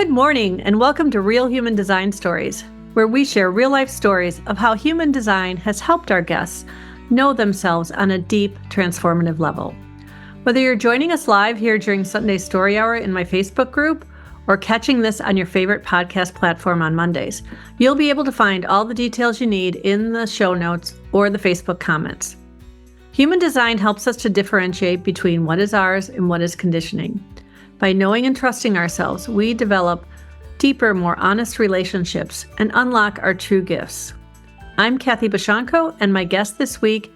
Good morning, and welcome to Real Human Design Stories, where we share real-life stories of how human design has helped our guests know themselves on a deep, transformative level. Whether you're joining us live here during Sunday Story Hour in my Facebook group, or catching this on your favorite podcast platform on Mondays, you'll be able to find all the details you need in the show notes or the Facebook comments. Human design helps us to differentiate between what is ours and what is conditioning. By knowing and trusting ourselves, we develop deeper, more honest relationships and unlock our true gifts. I'm Kathy Bashanko, and my guest this week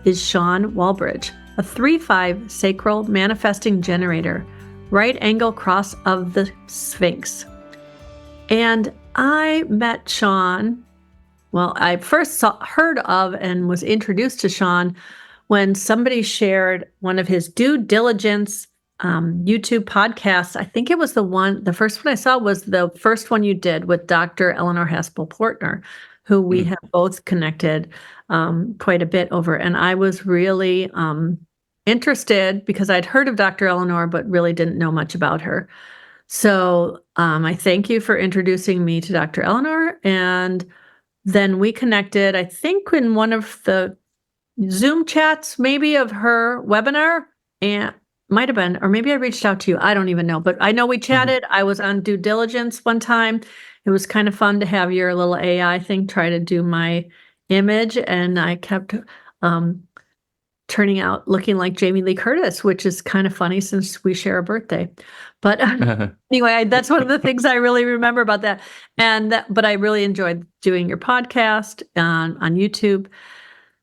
is Sean Wallbridge, a 3/5 Sacral Manifesting Generator, right angle cross of the Sphinx. And I met Sean, I first heard of and was introduced to Sean when somebody shared one of his due diligence YouTube podcasts. I think it was the first one I saw was the first one you did with Dr. Eleanor Haspel-Portner, who we have both connected quite a bit over. And I was really interested because I'd heard of Dr. Eleanor, but really didn't know much about her. So I thank you for introducing me to Dr. Eleanor. And then we connected, I think, in one of the Zoom chats, maybe of her webinar, and might have been, or maybe I reached out to you. I don't even know, but I know we chatted. I was on due diligence one time. It was kind of fun to have your little AI thing try to do my image, and I kept turning out looking like Jamie Lee Curtis, which is kind of funny since we share a birthday. But anyway, that's one of the things I really remember about that. But I really enjoyed doing your podcast on YouTube.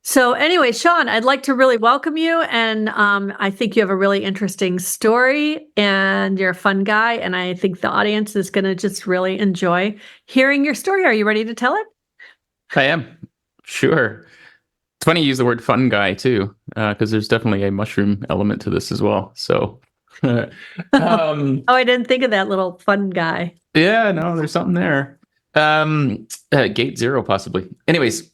So anyway, Sean, I'd like to really welcome you. And I think you have a really interesting story and you're a fun guy. And I think the audience is going to just really enjoy hearing your story. Are you ready to tell it? I am. Sure. It's funny you use the word fun guy too, because there's definitely a mushroom element to this as well. So, oh, I didn't think of that little fun guy. Yeah, no, there's something there. Gate zero, possibly. Anyways,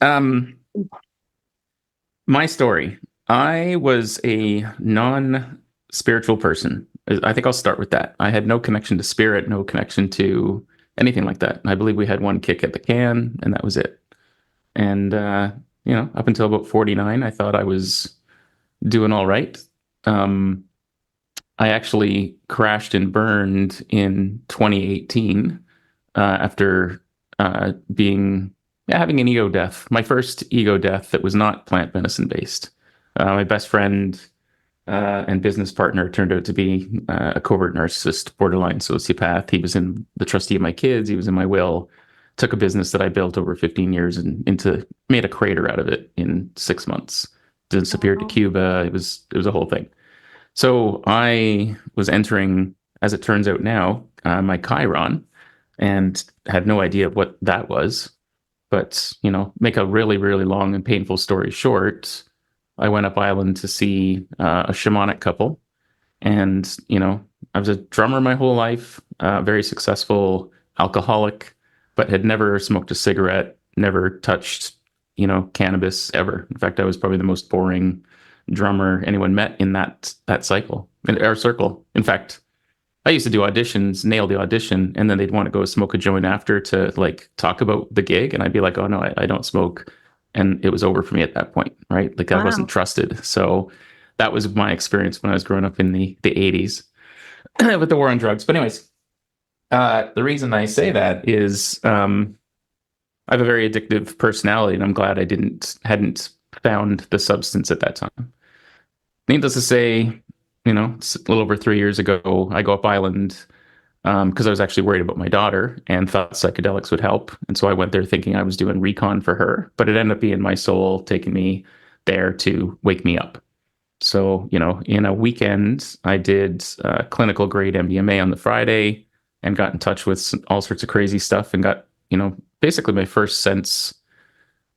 my story. I was a non-spiritual person. I think I'll start with that. I had no connection to spirit, no connection to anything like that. I believe we had one kick at the can, and that was it. And, up until about 49, I thought I was doing all right. I actually crashed and burned in 2018 after having an ego death. My first ego death that was not plant medicine based. My best friend and business partner turned out to be a covert narcissist, borderline sociopath. He was in the trustee of my kids. He was in my will. Took a business that I built over 15 years and made a crater out of it in 6 months. Disappeared to Cuba. It was a whole thing. So I was entering, as it turns out now, my Chiron, and had no idea what that was. But, make a really, really long and painful story short, I went up island to see a shamanic couple. And, I was a drummer my whole life, very successful alcoholic, but had never smoked a cigarette, never touched, cannabis ever. In fact, I was probably the most boring drummer anyone met in that cycle, in our circle. In fact, I used to do auditions, nail the audition, and then they'd want to go smoke a joint after to talk about the gig. And I'd be like, oh no, I don't smoke. And it was over for me at that point, right? I wasn't trusted. So that was my experience when I was growing up in the 80s with the war on drugs. But anyways, the reason I say that is I have a very addictive personality, and I'm glad I hadn't found the substance at that time. Needless to say, it's a little over 3 years ago, I go up island because I was actually worried about my daughter and thought psychedelics would help. And so I went there thinking I was doing recon for her, but it ended up being my soul taking me there to wake me up. So, in a weekend, I did clinical grade MDMA on the Friday and got in touch with all sorts of crazy stuff and got, basically my first sense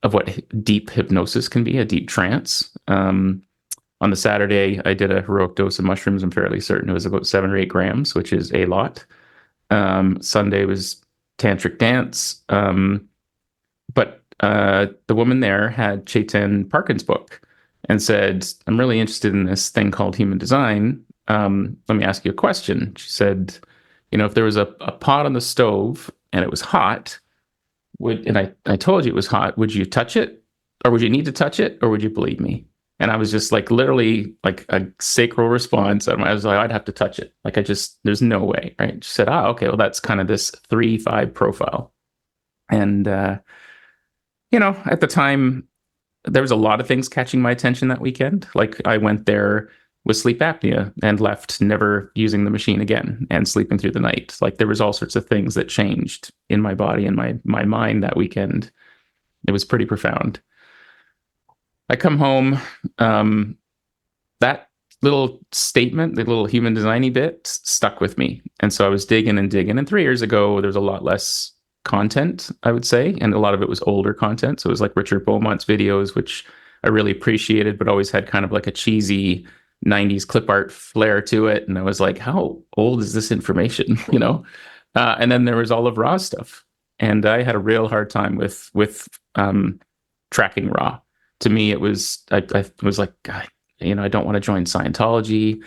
of what deep hypnosis can be, a deep trance. On the Saturday, I did a heroic dose of mushrooms. I'm fairly certain it was about 7 or 8 grams, which is a lot. Sunday was tantric dance. But the woman there had Chetan Parkin's book and said, I'm really interested in this thing called human design. Let me ask you a question. She said, if there was a pot on the stove and it was hot, I told you it was hot, would you touch it? Or would you need to touch it? Or would you believe me? And I was just like, literally like a sacral response. I was like, I'd have to touch it. Like, there's no way, right? She said, okay, well, that's kind of this 3-5 profile. And, at the time, there was a lot of things catching my attention that weekend. Like, I went there with sleep apnea and left never using the machine again and sleeping through the night. Like, there was all sorts of things that changed in my body and my mind that weekend. It was pretty profound. I come home, that little statement, the little human designy bit stuck with me. And so I was digging. And 3 years ago, there was a lot less content, I would say. And a lot of it was older content. So it was like Richard Beaumont's videos, which I really appreciated, but always had kind of like a cheesy 90s clip art flair to it. And I was like, how old is this information? And then there was all of Ra's stuff. And I had a real hard time with tracking Ra. To me, it was, I was like, God, I don't want to join Scientology.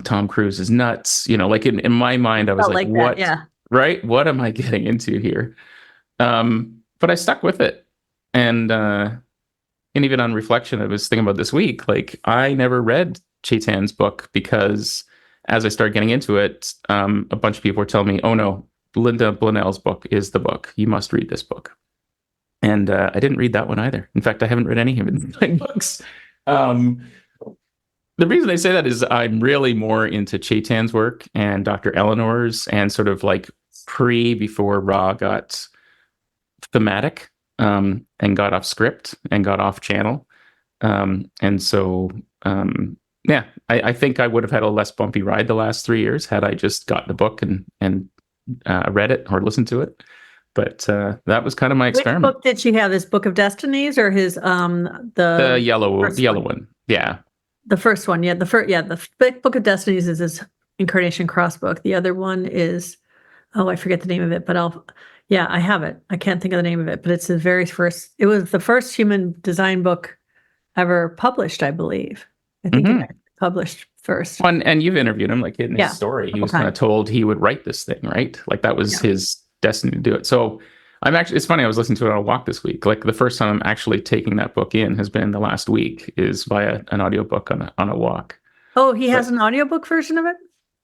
Tom Cruise is nuts. Like in my mind, I was like what? Yeah. Right? What am I getting into here? But I stuck with it. And even on reflection, I was thinking about this week, like I never read Chaitan's book because as I started getting into it, a bunch of people were telling me, oh no, Linda Blinell's book is the book. You must read this book. And I didn't read that one either. In fact, I haven't read any of his books. The reason I say that is I'm really more into Chaitan's work and Dr. Eleanor's and sort of like before Ra got thematic and got off script and got off channel. And so, I think I would have had a less bumpy ride the last 3 years had I just gotten the book and read it or listened to it. But that was kind of my experiment. Which book did she have? This Book of Destinies or his the yellow one? Yeah, the first one. Yeah, the Book of Destinies is his Incarnation Cross book. The other one is I forget the name of it, but I have it. I can't think of the name of it, but it's the very first. It was the first human design book ever published, I believe. I think it published first. And you've interviewed him, like in his story, he was kind of told he would write this thing, right? Like that was his destiny to do it. So it's funny, I was listening to it on a walk this week. Like the first time I'm actually taking that book in has been in the last week is via an audiobook on a walk. Oh, he has an audiobook version of it?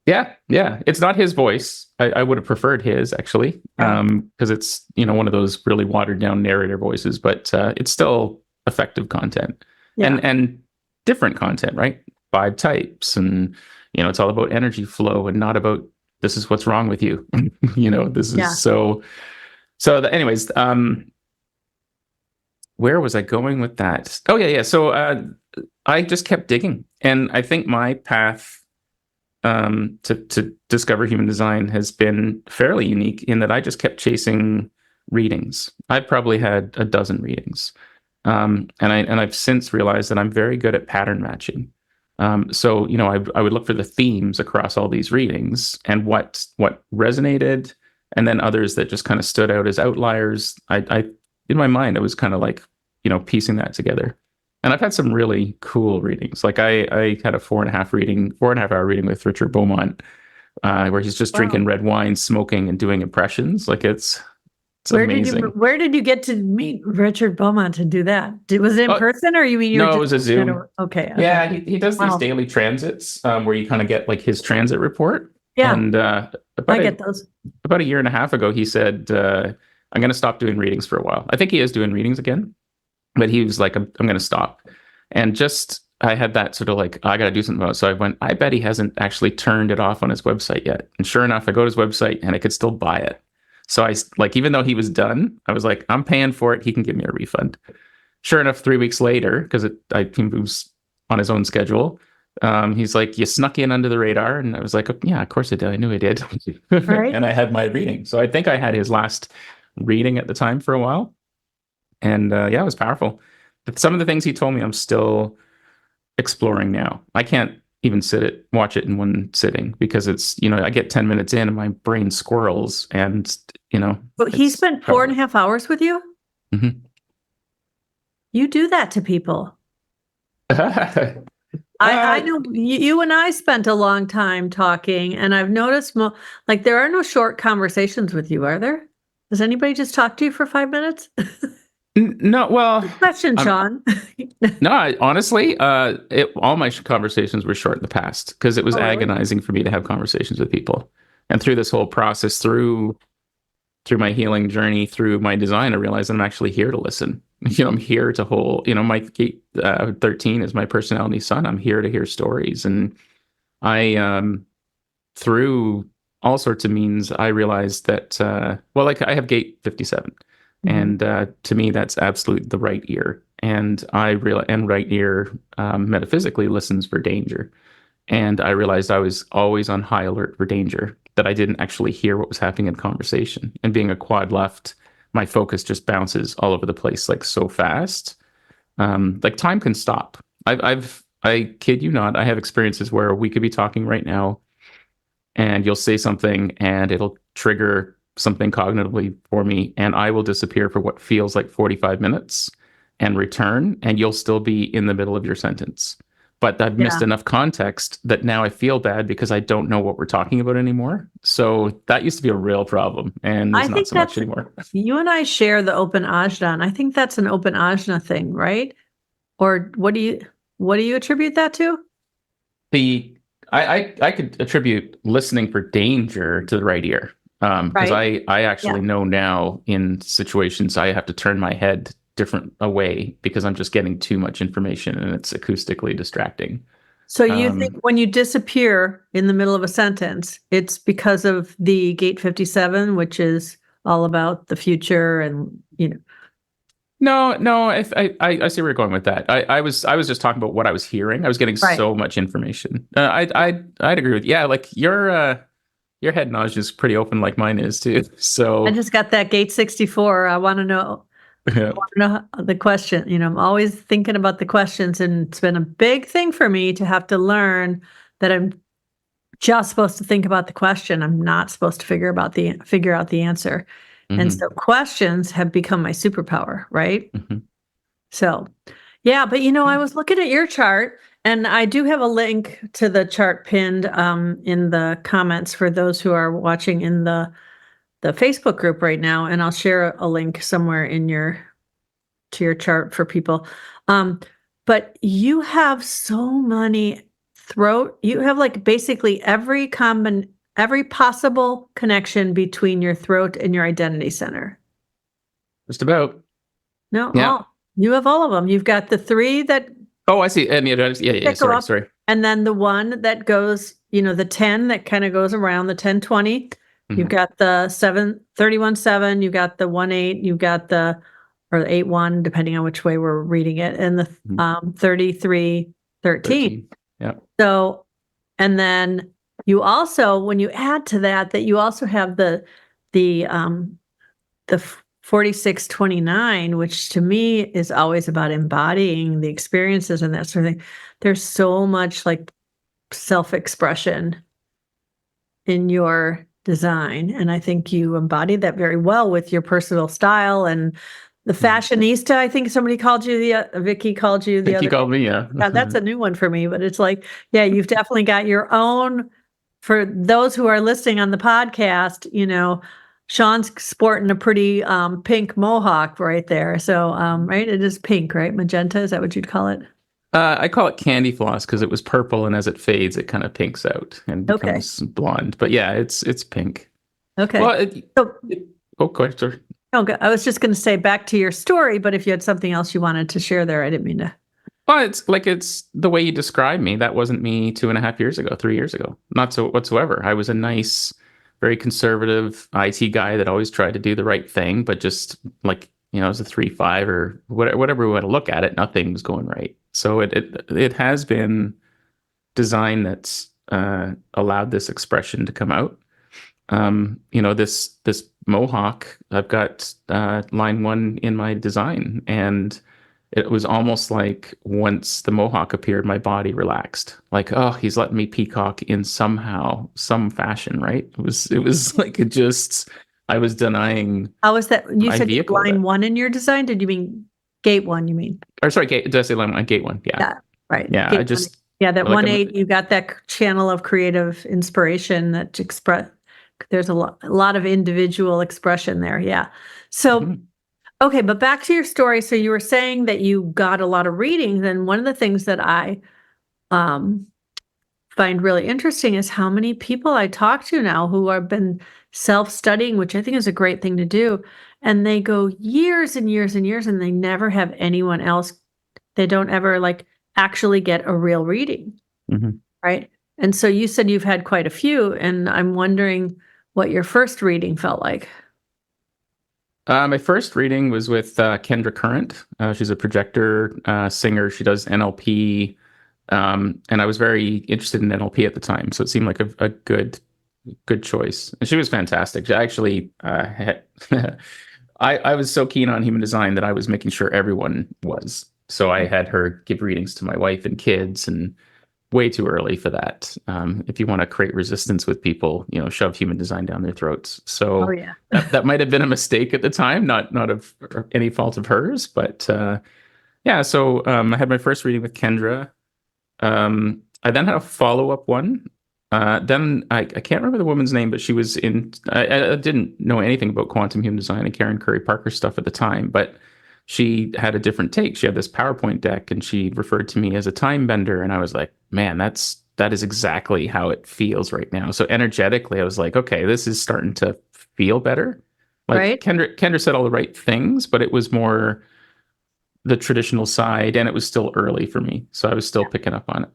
Yeah. It's not his voice. I would have preferred his actually, because it's, one of those really watered down narrator voices, but it's still effective content and different content, right? 5 types. And, it's all about energy flow and not about this is what's wrong with you. This is anyways, where was I going with that? Oh yeah. So I just kept digging. And I think my path to discover human design has been fairly unique in that I just kept chasing readings. I probably had a dozen readings. And I've since realized that I'm very good at pattern matching. So, I would look for the themes across all these readings and what resonated, and then others that just kind of stood out as outliers. I in my mind, I was kind of like, piecing that together. And I've had some really cool readings. Like I had a 4.5 hour reading with Richard Beaumont, where he's just drinking red wine, smoking, and doing impressions. Like it's amazing. Where did you get to meet Richard Beaumont to do that? Was it in person, or you mean you were it was a Zoom? Okay. Yeah, he does these daily transits where you kind of get like his transit report. Yeah, and I get those. About a year and a half ago, he said, "I'm going to stop doing readings for a while." I think he is doing readings again, but he was like, "I'm going to stop." And I had that sort of like, I got to do something about it. So I went, I bet he hasn't actually turned it off on his website yet. And sure enough, I go to his website and I could still buy it. So even though he was done, I was like, I'm paying for it. He can give me a refund. Sure enough, 3 weeks later, because he was on his own schedule, he's like, you snuck in under the radar. And I was like, oh, yeah, of course I did. I knew I did. Right. And I had my reading. So I think I had his last reading at the time for a while. And it was powerful. But some of the things he told me, I'm still exploring now. I can't even watch it in one sitting because it's, I get 10 minutes in and my brain squirrels and, But he spent 4.5 hours with you? Mm-hmm. You do that to people. I know you and I spent a long time talking, and I've noticed like there are no short conversations with you, are there? Does anybody just talk to you for 5 minutes? No, well, Good question, Sean. no, honestly, all my conversations were short in the past because it was really? agonizing for me to have conversations with people. And through this whole process, through my healing journey, through my design, I realized I'm actually here to listen. I'm here to hold, my gate 13 is my personality sun. I'm here to hear stories. And I, through all sorts of means, I realized that, like I have gate 57. And to me, that's absolutely the right ear. And right ear metaphysically listens for danger. And I realized I was always on high alert for danger, that I didn't actually hear what was happening in conversation. And being a quad left, my focus just bounces all over the place like so fast. Like time can stop. I kid you not, I have experiences where we could be talking right now and you'll say something and it'll trigger something cognitively for me, and I will disappear for what feels like 45 minutes and return, and you'll still be in the middle of your sentence. But I've missed enough context that now I feel bad because I don't know what we're talking about anymore. So that used to be a real problem, and there's not so much anymore. You and I share the open ajna, and I think that's an open ajna thing, right? Or what do you attribute that to? I could attribute listening for danger to the right ear. Because I actually know now in situations I have to turn my head different away because I'm just getting too much information and it's acoustically distracting. So you think when you disappear in the middle of a sentence, it's because of the gate 57, which is all about the future and, No, I see where you're going with that. I was just talking about what I was hearing. I was getting so much information. I'd agree with you. Yeah, like your head knowledge is pretty open like mine is too. So I just got that gate 64. I want to know the question. I'm always thinking about the questions, and it's been a big thing for me to have to learn that I'm just supposed to think about the question. I'm not supposed to figure out the answer. And so questions have become my superpower, right? So, yeah, but I was looking at your chart, and I do have a link to the chart pinned in the comments for those who are watching in the Facebook group right now, and I'll share a link somewhere to your chart for people. But you have so many you have like basically every possible connection between your throat and your identity center. Just about. No, yeah. You have all of them. You've got the 3 that. Oh, I see. And yeah. Sorry. And then the 1 that goes, the 10 that kind of goes around the 10-20. You've got the 31-7. You've got the 1-8. You've got or the 8-1, depending on which way we're reading it, and the 33-13. Yeah. So, and then you also, when you add to that you also have the 46-29, which to me is always about embodying the experiences and that sort of thing. There's so much like self-expression in your design, and I think you embody that very well with your personal style and the fashionista. I think somebody called you Vicky called you the other. Vicky called me, yeah. That's a new one for me, but it's like, yeah, you've definitely got your own. For those who are listening on the podcast, Sean's sporting a pretty pink mohawk right there. So, right, it is pink, right? Magenta, is that what you'd call it? I call it candy floss because it was purple, and as it fades, it kind of pinks out and becomes blonde. But yeah, it's pink. Okay. Well, go ahead, sir. Okay, I was just going to say back to your story, but if you had something else you wanted to share there, I didn't mean to. Well, it's the way you described me. That wasn't me 2.5 years ago, 3 years ago. Not so whatsoever. I was a nice, very conservative IT guy that always tried to do the right thing, but just like, as a 3-5 or whatever we want to look at it, nothing was going right. So it has been design that's allowed this expression to come out. This mohawk, I've got line 1 in my design, and it was almost like once the mohawk appeared, my body relaxed. Like, oh, he's letting me peacock in some fashion, right? It was like I was denying. How was that? You said line 1 in your design? Did you mean gate 1? You mean? Or sorry, did I say line 1? Gate 1, yeah. Yeah, right. Yeah, Yeah, that Or like 1/8, you got that channel of creative inspiration that there's a lot of individual expression there. Yeah. So, Mhm. okay, but back to your story. So you were saying that you got a lot of readings, and one of the things that I um, find really interesting is how many people I talk to now who have been self-studying, which I think is a great thing to do, and they go years and years and years, and they never have anyone else. They don't ever like actually get a real reading, Mhm. right? And so you said you've had quite a few, and I'm wondering what your first reading felt like. My first reading was with Kendra Current. She's a projector singer. She does NLP, and I was very interested in NLP at the time, so it seemed like a good choice. And she was fantastic. She actually, I was so keen on human design that I was making sure everyone was. So I had her give readings to my wife and kids, and way too early for that. If you want to create resistance with people, shove human design down their throats. Oh So yeah. that might have been a mistake at the time, not of any fault of hers, but yeah. So I had my first reading with Kendra. I then had a follow-up one. Then I can't remember the woman's name, but she was in. I didn't know anything about quantum human design and Karen Curry Parker stuff at the time, but she had a different take. She had this PowerPoint deck, and she referred to me as a time bender, and I was like, man, that is exactly how it feels right now. So energetically, I was like, okay, this is starting to feel better. Like Right. Kendra said all the right things, but it was more the traditional side, and it was still early for me, so I was still picking up on it.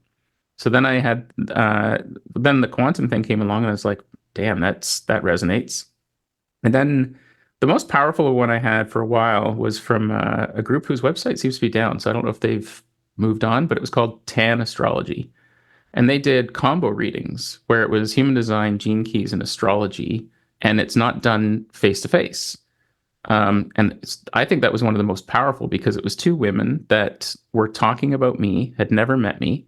So then I had then the quantum thing came along, and I was like, damn, that resonates. And then the most powerful one I had for a while was from a group whose website seems to be down, so I don't know if they've moved on, but it was called Tan Astrology, and they did combo readings where it was human design, gene keys, and astrology, and it's not done face to face. I think that was one of the most powerful because it was two women that were talking about me, had never met me,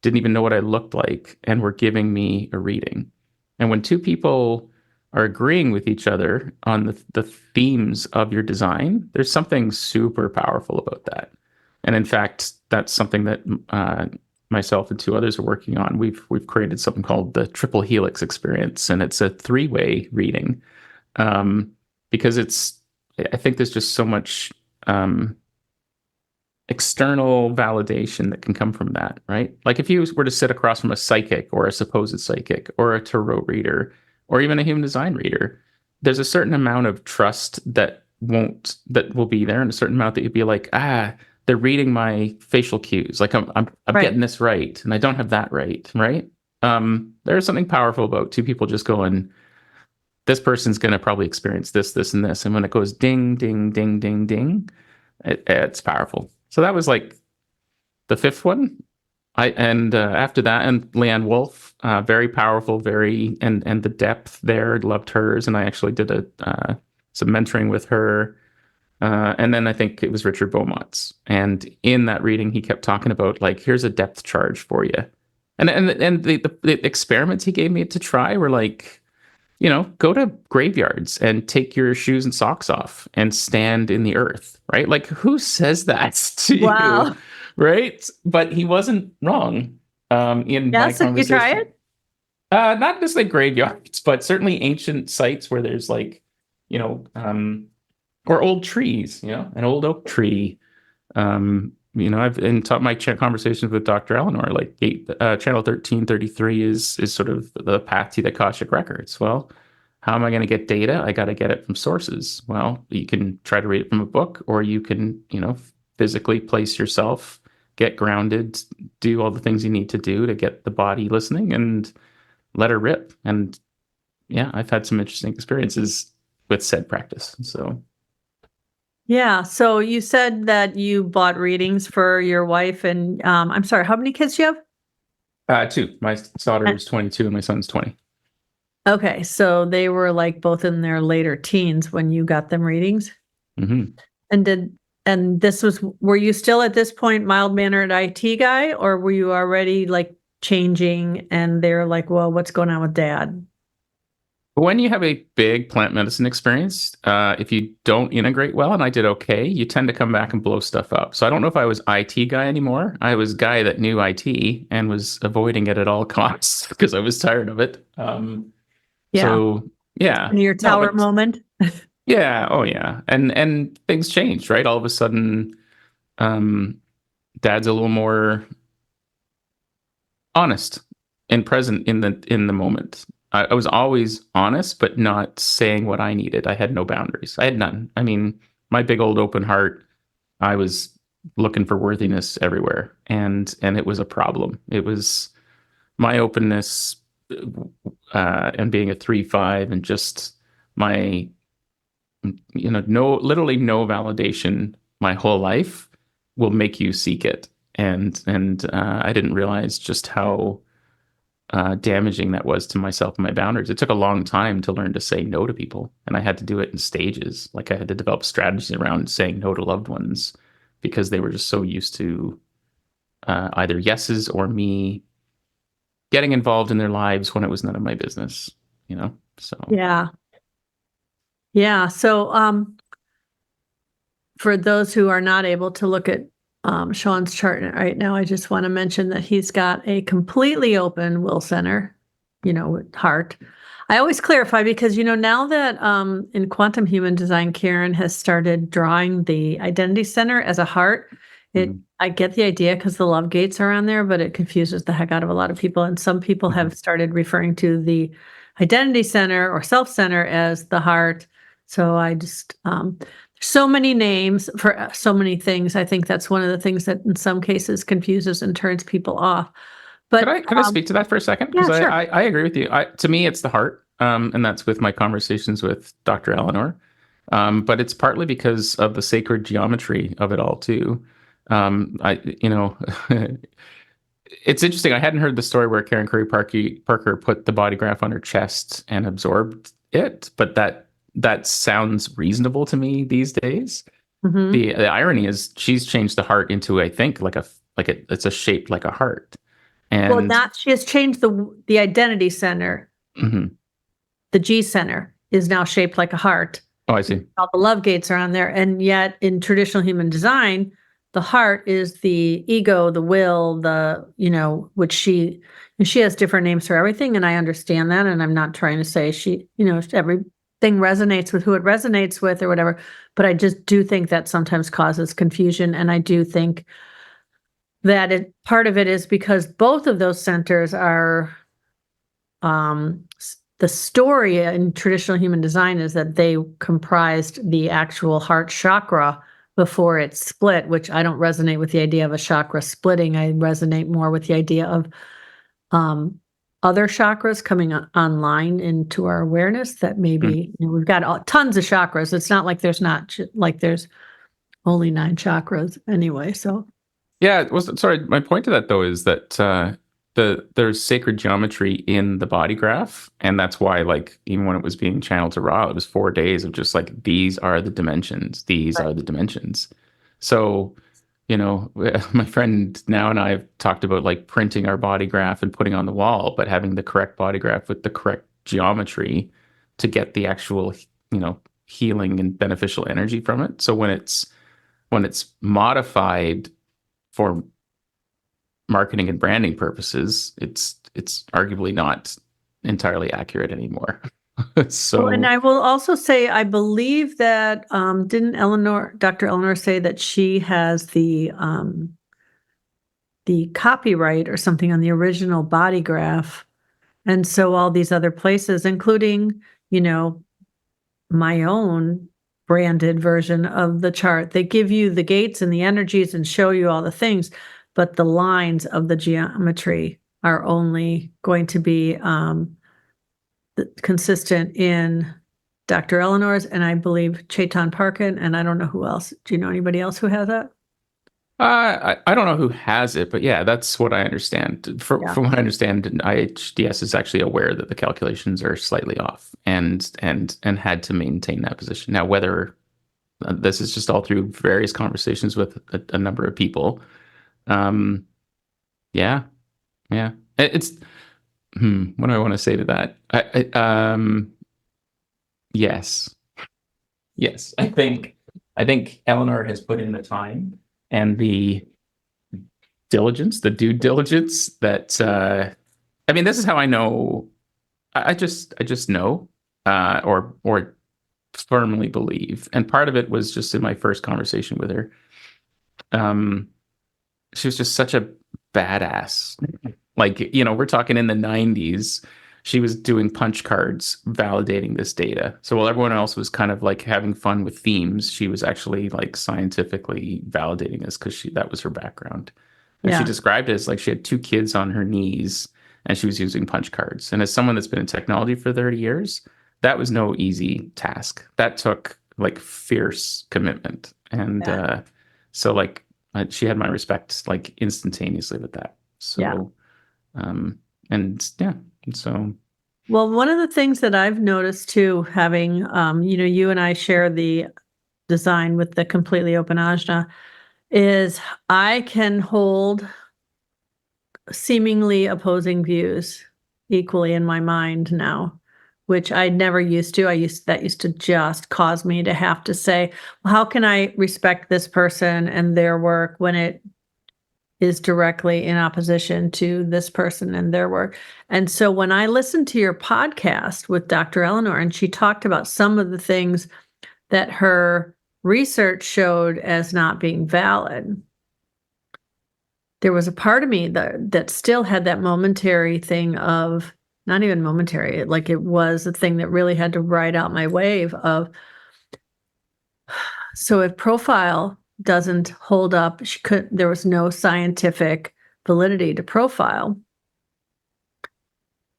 didn't even know what I looked like, and were giving me a reading. And when two people are agreeing with each other on the themes of your design, there's something super powerful about that. And in fact, that's something that myself and two others are working on. We've created something called the Triple Helix Experience, and it's a three-way reading because I think there's just so much external validation that can come from that, right? Like if you were to sit across from a psychic or a supposed psychic or a tarot reader or even a human design reader, there's a certain amount of trust that will be there, and a certain amount that you'd be like, they're reading my facial cues. Like I'm Right. getting this right, and I don't have that right, right? There's something powerful about two people just going, this person's going to probably experience this, this, and this. And when it goes ding, ding, ding, ding, ding, it's powerful. So that was like the fifth one. After that, and Leanne Wolf, very powerful, and the depth there, loved hers. And I actually did some mentoring with her. And then I think it was Richard Beaumont's. And in that reading, he kept talking about like, here's a depth charge for you. And the experiments he gave me to try were like, go to graveyards and take your shoes and socks off and stand in the earth, right? Like, who says that to you, Wow. right? But he wasn't wrong in Yeah. my So you try conversation. it? Not just like graveyards, but certainly ancient sites where there's like, or old trees, an old oak tree. I've taught my conversations with Dr. Eleanor, like channel 1333 is sort of the path to the Akashic records. Well, how am I going to get data? I got to get it from sources. Well, you can try to read it from a book, or you can, physically place yourself, get grounded, do all the things you need to do to get the body listening and let her rip. And yeah, I've had some interesting experiences with said practice. So Yeah. So you said that you bought readings for your wife, and I'm sorry, how many kids do you have? two. My daughter is 22 and my son's 20. Okay, so they were like both in their later teens when you got them readings. Mm-hmm. And were you still at this point mild-mannered IT guy, or were you already like changing and they're like, well, what's going on with dad? When you have a big plant medicine experience, if you don't integrate well, and I did okay, you tend to come back and blow stuff up. So I don't know if I was IT guy anymore. I was guy that knew IT and was avoiding it at all costs because I was tired of it. Yeah. So yeah, In your tower moment. yeah, oh yeah, and things changed, right? All of a sudden, Dad's a little more honest and present in the moment. I was always honest, but not saying what I needed. I had no boundaries. I had none. I mean, my big old open heart, I was looking for worthiness everywhere. And it was a problem. It was my openness and being a 3-5 and just my, literally no validation my whole life will make you seek it. And I didn't realize just how damaging that was to myself and my boundaries. It took a long time to learn to say no to people, and I had to do it in stages. Like I had to develop strategies around saying no to loved ones because they were just so used to either yeses or me getting involved in their lives when it was none of my business. So yeah. So for those who are not able to look at Sean's chart right now, I just want to mention that he's got a completely open will center, heart. I always clarify because, now that in quantum human design, Karen has started drawing the identity center as a heart. I get the idea because the love gates are on there, but it confuses the heck out of a lot of people. And some people have started referring to the identity center or self center as the heart. So I just, so many names for so many things. I think that's one of the things that in some cases confuses and turns people off. But could I speak to that for a second? Yeah, Because sure. I agree with you. To me, it's the heart, and that's with my conversations with Dr. Eleanor. But it's partly because of the sacred geometry of it all too. It's interesting. I hadn't heard the story where Karen Curry Parker put the Bodygraph on her chest and absorbed it, but that sounds reasonable to me these days. Mhm. The irony is she's changed the heart into, I think, it's a shape like a heart. And she has changed the identity center. Mhm. The G center is now shaped like a heart. Oh, I see. All the love gates are on there, and yet in traditional human design, the heart is the ego, the will, which she has different names for everything, and I understand that, and I'm not trying to say everything resonates with who it resonates with or whatever, but I just do think that sometimes causes confusion, and I do think that part of it is because both of those centers are the story in traditional human design is that they comprised the actual heart chakra before it split, which I don't resonate with the idea of a chakra splitting. I resonate more with the idea of other chakras coming online into our awareness that maybe we've got tons of chakras. It's not like there's only 9 chakras anyway. So yeah, sorry. My point to that though is that there's sacred geometry in the body graph, and that's why, like, even when it was being channeled to Ra, it was 4 days of just like, these are the dimensions. These are the dimensions. So, my friend now and I have talked about like printing our body graph and putting on the wall, but having the correct body graph with the correct geometry to get the actual, healing and beneficial energy from it. So when it's modified for marketing and branding purposes, it's arguably not entirely accurate anymore. So, and I will also say, I believe that didn't Dr. Eleanor say that she has the copyright or something on the original body graph, and so all these other places, including my own branded version of the chart, they give you the gates and the energies and show you all the things, but the lines of the geometry are only going to be consistent in Dr. Eleanor's, and I believe Chetan Parkin, and I don't know who else. Do you know anybody else who has that? I don't know who has it, but yeah, that's what I understand. From what I understand, IHDS is actually aware that the calculations are slightly off, and had to maintain that position. Now, whether this is just all through various conversations with a number of people, yeah, it's what do I want to say to that? Yes. Yes. I think Eleanor has put in the time and the diligence, the due diligence that I mean, this is how I know. I just know, or firmly believe. And part of it was just in my first conversation with her. Um, she was just such a badass. Like, we're talking in the 90s. She was doing punch cards validating this data. So while everyone else was kind of like having fun with themes, she was actually like scientifically validating this because that was her background. And she Yeah. described it as like she had two kids on her knees and she was using punch cards. And as someone that's been in technology for 30 years, that was no easy task. That took like fierce commitment. And Yeah. so like she had my respect like instantaneously with that. Yeah. So and yeah, so Well, one of the things that I've noticed too, having, you and I share the design with the completely open ajna, is I can hold seemingly opposing views equally in my mind now, which I never used to. That used to just cause me to have to say, well, how can I respect this person and their work when it is directly in opposition to this person and their work? And so when I listened to your podcast with Dr. Eleanor, and she talked about some of the things that her research showed as not being valid, there was a part of me that still had that momentary thing of, not even momentary, like it was a thing that really had to ride out my wave of, so if profile doesn't hold up, there was no scientific validity to profile,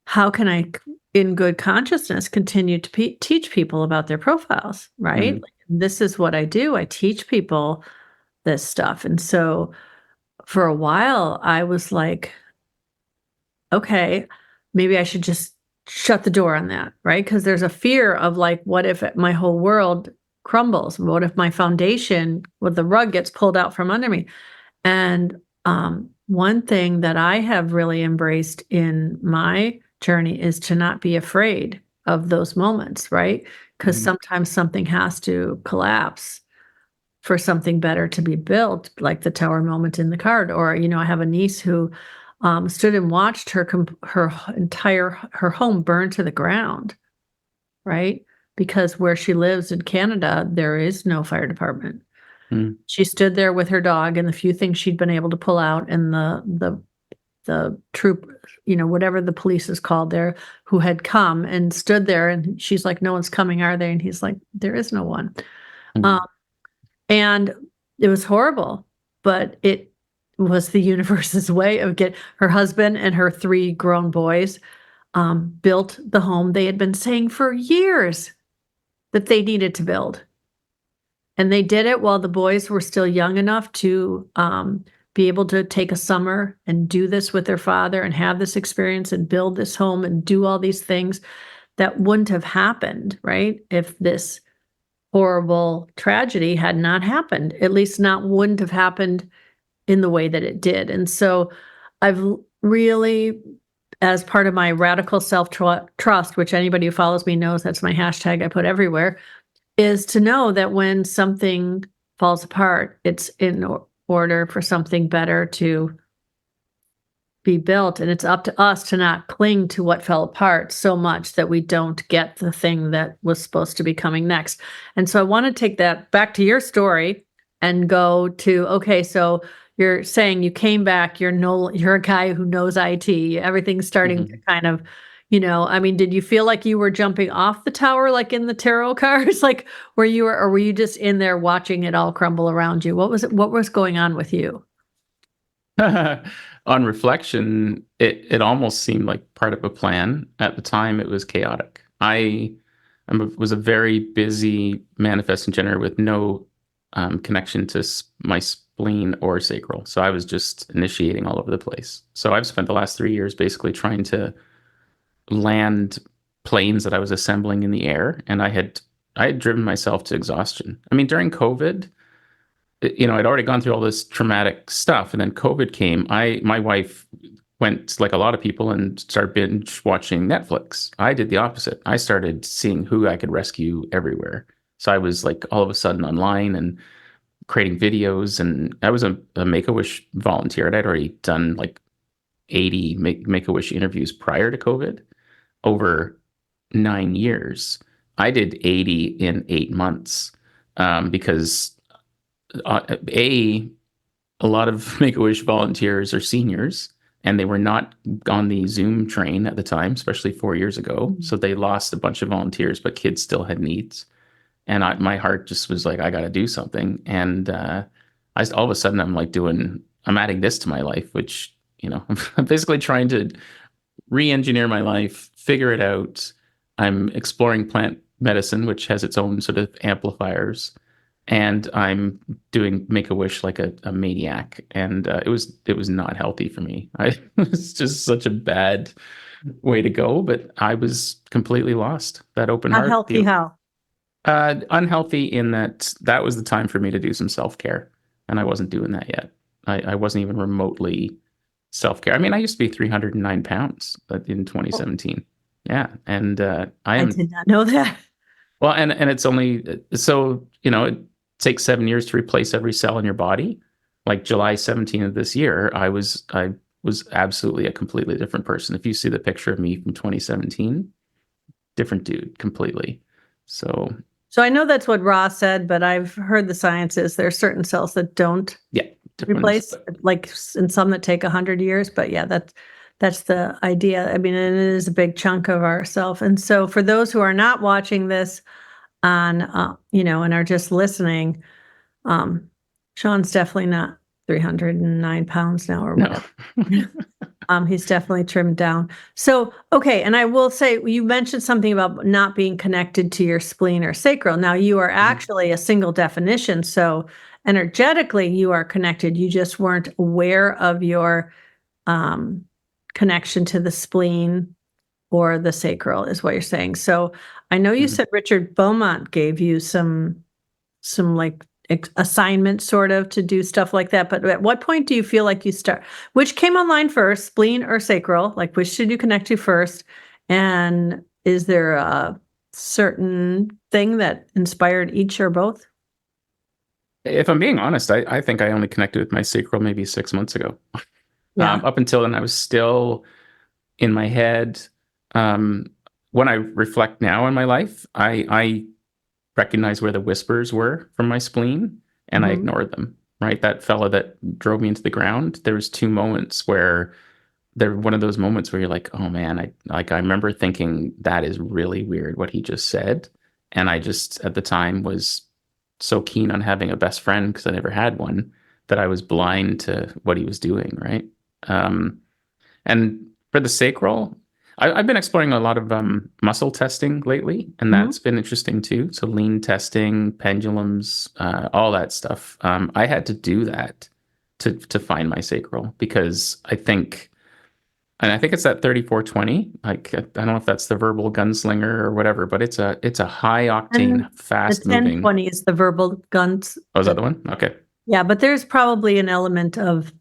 how can I, in good consciousness, continue to teach people about their profiles, right? mhm. Like, this is what I do. I teach people this stuff. And so for a while, I was like, okay, maybe I should just shut the door on that, right? Because there's a fear of like, what if my whole world crumbles? What if my foundation, what the rug gets pulled out from under me? And one thing that I have really embraced in my journey is to not be afraid of those moments, right? Because Mhm. sometimes something has to collapse for something better to be built, like the tower moment in the card. Or, I have a niece who stood and watched her entire her home burn to the ground, right? Because where she lives in Canada, there is no fire department. Mhm. She stood there with her dog and the few things she'd been able to pull out, and the troop, whatever the police is called there, who had come and stood there, and she's like, "No one's coming, are they?" And he's like, "There is no one." Um, Mhm. and it was horrible, but it was the universe's way of her husband and her 3 grown boys, built the home they had been saying for years that they needed to build. And they did it while the boys were still young enough to, be able to take a summer and do this with their father and have this experience and build this home and do all these things that wouldn't have happened, right? If this horrible tragedy had not happened, at least wouldn't have happened in the way that it did. And so I've really, as part of my radical self-trust, which anybody who follows me knows that's my hashtag I put everywhere, is to know that when something falls apart, it's in order for something better to be built, and it's up to us to not cling to what fell apart so much that we don't get the thing that was supposed to be coming next. And so I want to take that back to your story and go to, okay, so you're saying you came back, you're a guy who knows IT, everything's starting to Mhm. kind of, I mean, did you feel like you were jumping off the tower like in the tarot cards? Like or were you just in there watching it all crumble around you? What was going on with you? On reflection, it almost seemed like part of a plan. At the time, it was chaotic. Was a very busy manifesting generator with no connection to my spleen or sacral. So I was just initiating all over the place. So I've spent the last 3 years basically trying to land planes that I was assembling in the air, and I had driven myself to exhaustion. I mean, during COVID, I'd already gone through all this traumatic stuff, and then COVID came. My wife went like a lot of people and started binge watching Netflix. I did the opposite. I started seeing who I could rescue everywhere. So I was like all of a sudden online and creating videos, and I was a Make-A-Wish volunteer. I'd already done like 80 Make-A-Wish interviews prior to COVID over 9 years. I did 80 in 8 months because a lot of Make-A-Wish volunteers are seniors, and they were not on the Zoom train at the time, especially 4 years ago. So they lost a bunch of volunteers, but kids still had needs. And my heart just was like, I got to do something. And all of a sudden, I'm adding this to my life, which, I'm basically trying to re-engineer my life, figure it out. I'm exploring plant medicine, which has its own sort of amplifiers. And I'm doing Make-A-Wish like a maniac. And it was not healthy for me. It was just such a bad way to go, but I was completely lost. That open heart. Unhealthy how? Unhealthy in that was the time for me to do some self-care, and I wasn't doing that yet. I wasn't even remotely self-care. I mean, I used to be 309 pounds in 2017. Yeah, and I did not know that. Well, and it's only so it takes 7 years to replace every cell in your body. Like July 17th of this year, I was absolutely a completely different person. If you see the picture of me from 2017, different dude completely. So I know that's what Ross said, but I've heard the science is there are certain cells that don't replace, like and some that take 100 years. But yeah, that's the idea. I mean, and it is a big chunk of ourself. And so for those who are not watching this on, and are just listening, Sean's definitely not 309 pounds now or whatever. No. He's definitely trimmed down. So, okay. And I will say, you mentioned something about not being connected to your spleen or sacral. Now you are actually a single definition. So energetically you are connected. You just weren't aware of your connection to the spleen or the sacral is what you're saying. So I know you said Richard Beaumont gave you some like assignment sort of to do stuff like that. But at what point do you feel like you start, which came online first, spleen or sacral? Like which should you connect to first? And is there a certain thing that inspired each or both? If I'm being honest, I think I only connected with my sacral maybe 6 months ago. Yeah. Up until then, I was still in my head. When I reflect now in my life, I recognize where the whispers were from my spleen, and I ignored them. Right, that fella that drove me into the ground. There was 2 moments where one of those moments where you're like, oh man, I remember thinking that is really weird what he just said, and I just at the time was so keen on having a best friend because I never had one that I was blind to what he was doing. Right, and for the sacral, I've been exploring a lot of muscle testing lately, and that's been interesting too. So lean testing, pendulums, all that stuff. I had to do that to find my sacral because I think it's that 3420. Like I don't know if that's the verbal gunslinger or whatever, but it's a high octane, fast moving. The 1020 is the verbal guns. Oh, is that the one? Okay. Yeah, but there's probably an element of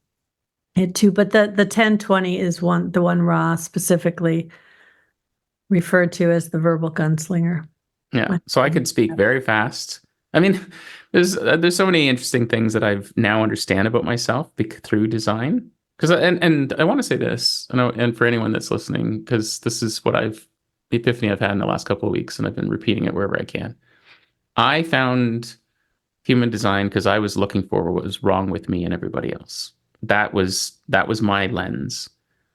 it too, but the 1020 is the one Ross specifically referred to as the verbal gunslinger. Yeah, so I could speak very fast. I mean, there's so many interesting things that I've now understand about myself through design. Because and I want to say this, and for anyone that's listening, because this is the epiphany I've had in the last couple of weeks, and I've been repeating it wherever I can. I found human design because I was looking for what was wrong with me and everybody else. That was my lens,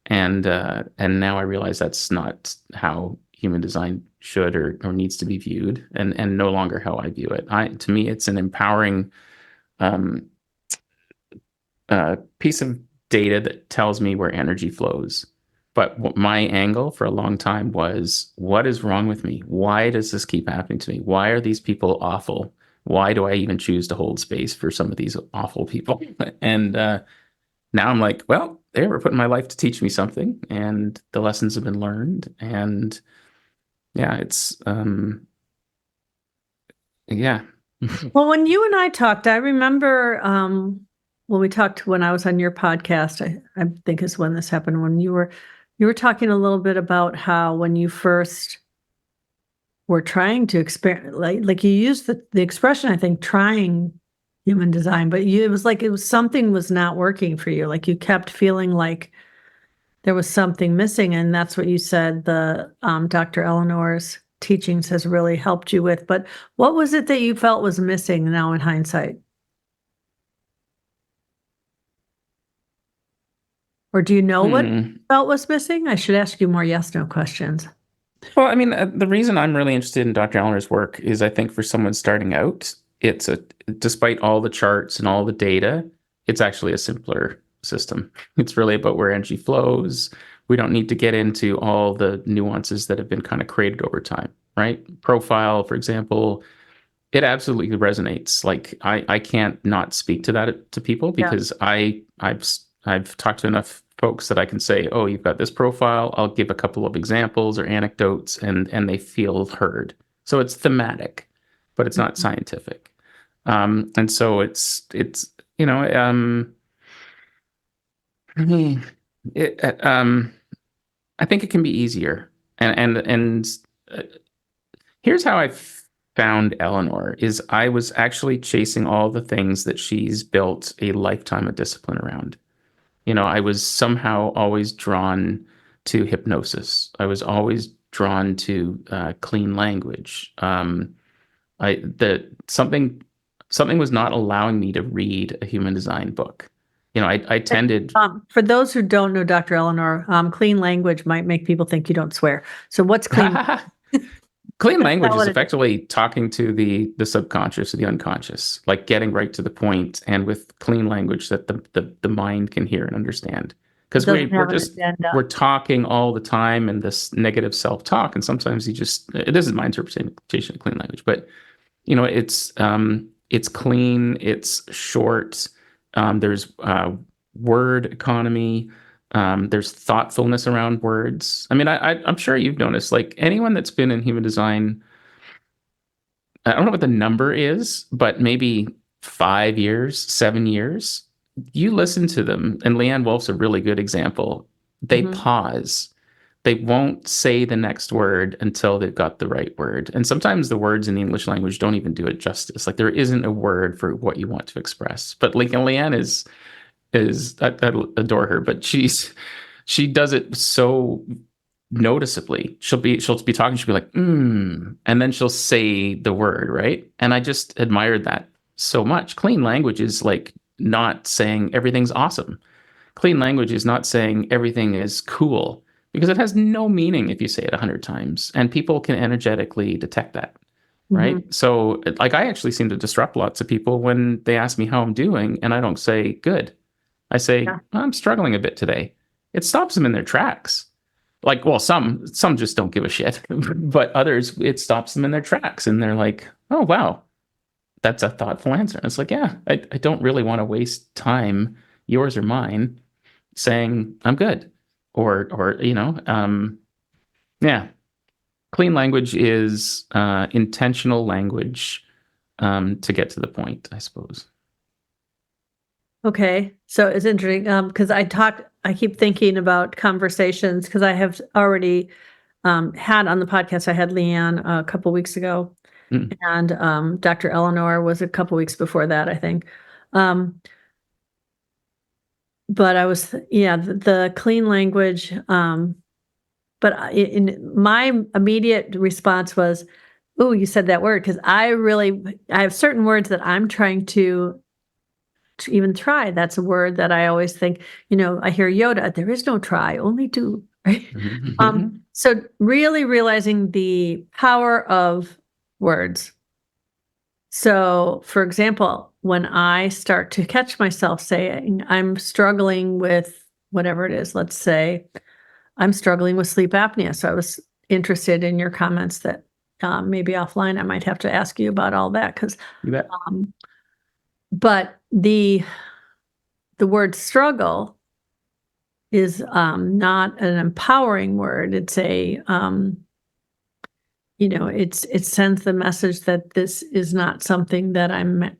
and now I realize that's not how human design should or needs to be viewed, and no longer how I view it. To me, it's an empowering piece of data that tells me where energy flows. But my angle for a long time was, what is wrong with me? Why does this keep happening to me? Why are these people awful? Why do I even choose to hold space for some of these awful people? And now I'm like, well, they were put in my life to teach me something, and the lessons have been learned. And yeah, it's yeah. Well, when you and I talked, I remember when we talked when I was on your podcast, I think is when this happened, when you were talking a little bit about how when you first were trying to experiment, like you used the expression, I think, trying human design, but it was like something was not working for you. Like you kept feeling like there was something missing, and that's what you said the Dr. Eleanor's teachings has really helped you with. But what was it that you felt was missing now in hindsight? Or do you know what you felt was missing? I should ask you more yes/no questions. Well, I mean, the reason I'm really interested in Dr. Eleanor's work is I think for someone starting out, despite all the charts and all the data, it's actually a simpler system. It's really about where energy flows. We don't need to get into all the nuances that have been kind of created over time, right? Profile, for example, it absolutely resonates. Like I can't not speak to that to people because I've talked to enough folks that I can say, oh, you've got this profile. I'll give a couple of examples or anecdotes, and they feel heard. So it's thematic, but it's not scientific. And so it's you know I think it can be easier. And here's how I found Eleanor is I was actually chasing all the things that she's built a lifetime of discipline around. I was somehow always drawn to hypnosis. I was always drawn to clean language. Something was not allowing me to read a human design book. I tended. For those who don't know Dr. Eleanor, clean language might make people think you don't swear. So what's clean? Clean language is effectively talking to the subconscious or the unconscious, like getting right to the point, and with clean language that the mind can hear and understand. Because we're talking all the time in this negative self-talk, and sometimes it isn't my interpretation of clean language, but it's clean, it's short. There's word economy. There's thoughtfulness around words. I mean, I'm sure you've noticed, like anyone that's been in human design, I don't know what the number is, but maybe 5 years, 7 years, you listen to them, and Leanne Wolf's a really good example. They pause. They won't say the next word until they've got the right word. And sometimes the words in the English language don't even do it justice. Like there isn't a word for what you want to express. But like Leanne is I adore her, but she does it so noticeably. She'll be talking, she'll be like, and then she'll say the word, right? And I just admired that so much. Clean language is like not saying everything's awesome. Clean language is not saying everything is cool, because it has no meaning if you say it 100 times, and people can energetically detect that. Right. So like I actually seem to disrupt lots of people when they ask me how I'm doing, and I don't say good. I say, I'm struggling a bit today. It stops them in their tracks. Like, well, some just don't give a shit, but others, it stops them in their tracks. And they're like, oh, wow, that's a thoughtful answer. And it's like, yeah, I don't really want to waste time, yours or mine, saying I'm good. Or yeah. Clean language is intentional language to get to the point, I suppose. Okay, so it's interesting because I keep thinking about conversations, because I have already had on the podcast, I had Leanne a couple weeks ago, and Dr. Eleanor was a couple weeks before that, I think. But I was, the clean language, but in my immediate response was, "Ooh, you said that word," because I have certain words that I'm trying to even try. That's a word that I always think, I hear Yoda, there is no try, only do, right? So really realizing the power of words. So for example, when I start to catch myself saying, I'm struggling with whatever it is, let's say I'm struggling with sleep apnea. So I was interested in your comments that maybe offline, I might have to ask you about all that, because but the word struggle is not an empowering word. It's it sends the message that this is not something that I'm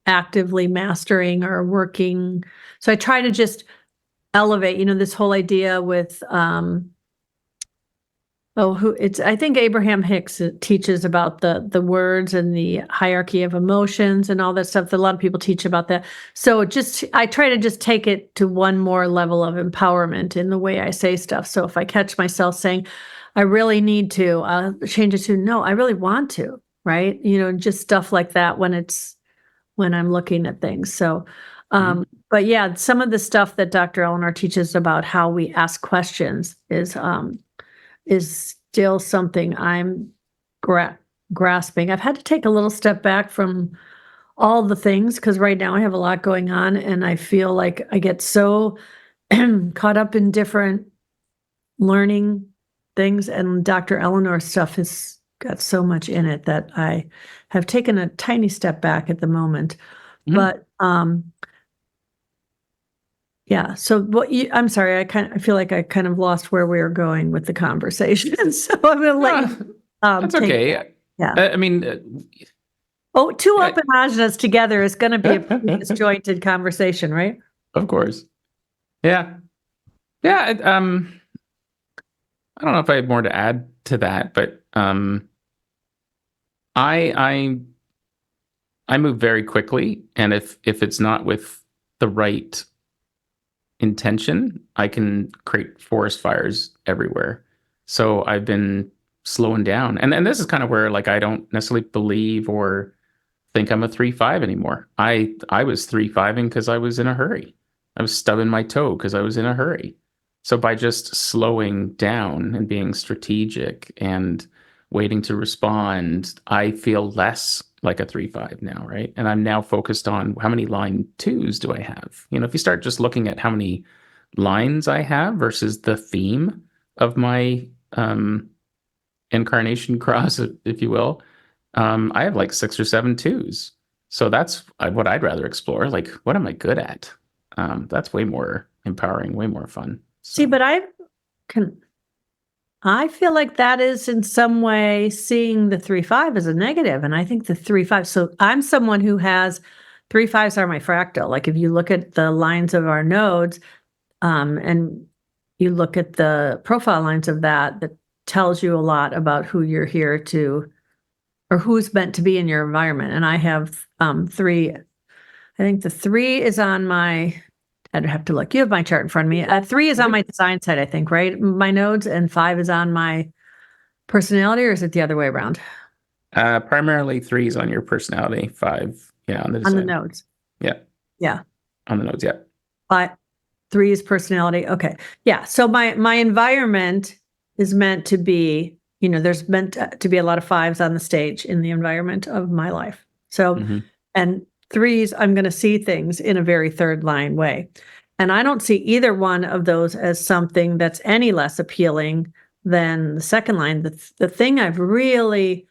actively mastering or working. So I try to just elevate, this whole idea with, I think Abraham Hicks teaches about the words and the hierarchy of emotions and all that stuff. A lot of people teach about that. So I try to just take it to one more level of empowerment in the way I say stuff. So if I catch myself saying, I really need to, change it to, no, I really want to, right? Just stuff like that when I'm looking at things. So, but yeah, some of the stuff that Dr. Eleanor teaches about how we ask questions is still something I'm grasping. I've had to take a little step back from all the things because right now I have a lot going on and I feel like I get so caught up in different learning things, and Dr. Eleanor's stuff has got so much in it that I have taken a tiny step back at the moment. But yeah. So I'm sorry. I feel like I kind of lost where we were going with the conversation. So I'm going to let you. That's okay. Yeah. I mean. Two open agendas together is going to be a disjointed conversation, right? Of course. Yeah. Yeah. I don't know if I have more to add to that, but I move very quickly, and if it's not with the right intention, I can create forest fires everywhere. So I've been slowing down, and this is kind of where, like, I don't necessarily believe or think I'm a 3-5 anymore. I was 3-5ing because I was in a hurry. I was stubbing my toe because I was in a hurry. So by just slowing down and being strategic and waiting to respond, I feel less like a 3-5 now, right? And I'm now focused on how many line 2s do I have? If you start just looking at how many lines I have versus the theme of my incarnation cross, if you will, I have like 6 or 7 2s. So that's what I'd rather explore. Like, what am I good at? That's way more empowering, way more fun. So. See, but I feel like that is in some way seeing the 3-5 as a negative. And I think the 3-5, so I'm someone who has 3-5s are my fractal. Like if you look at the lines of our nodes, and you look at the profile lines of that tells you a lot about who you're here to, or who's meant to be in your environment. And I have 3. I think the 3 is on my, I'd have to look. You have my chart in front of me. 3 is on my design side, I think, right? My nodes, and 5 is on my personality, or is it the other way around? Primarily 3 is on your personality, 5, on the design. On the nodes. Yeah. Yeah. On the nodes, yeah. 3 is personality. Okay. Yeah. So my environment is meant to be, there's meant to be a lot of 5s on the stage in the environment of my life. So, and 3s, I'm going to see things in a very third line way. And I don't see either one of those as something that's any less appealing than the second line. The thing I've really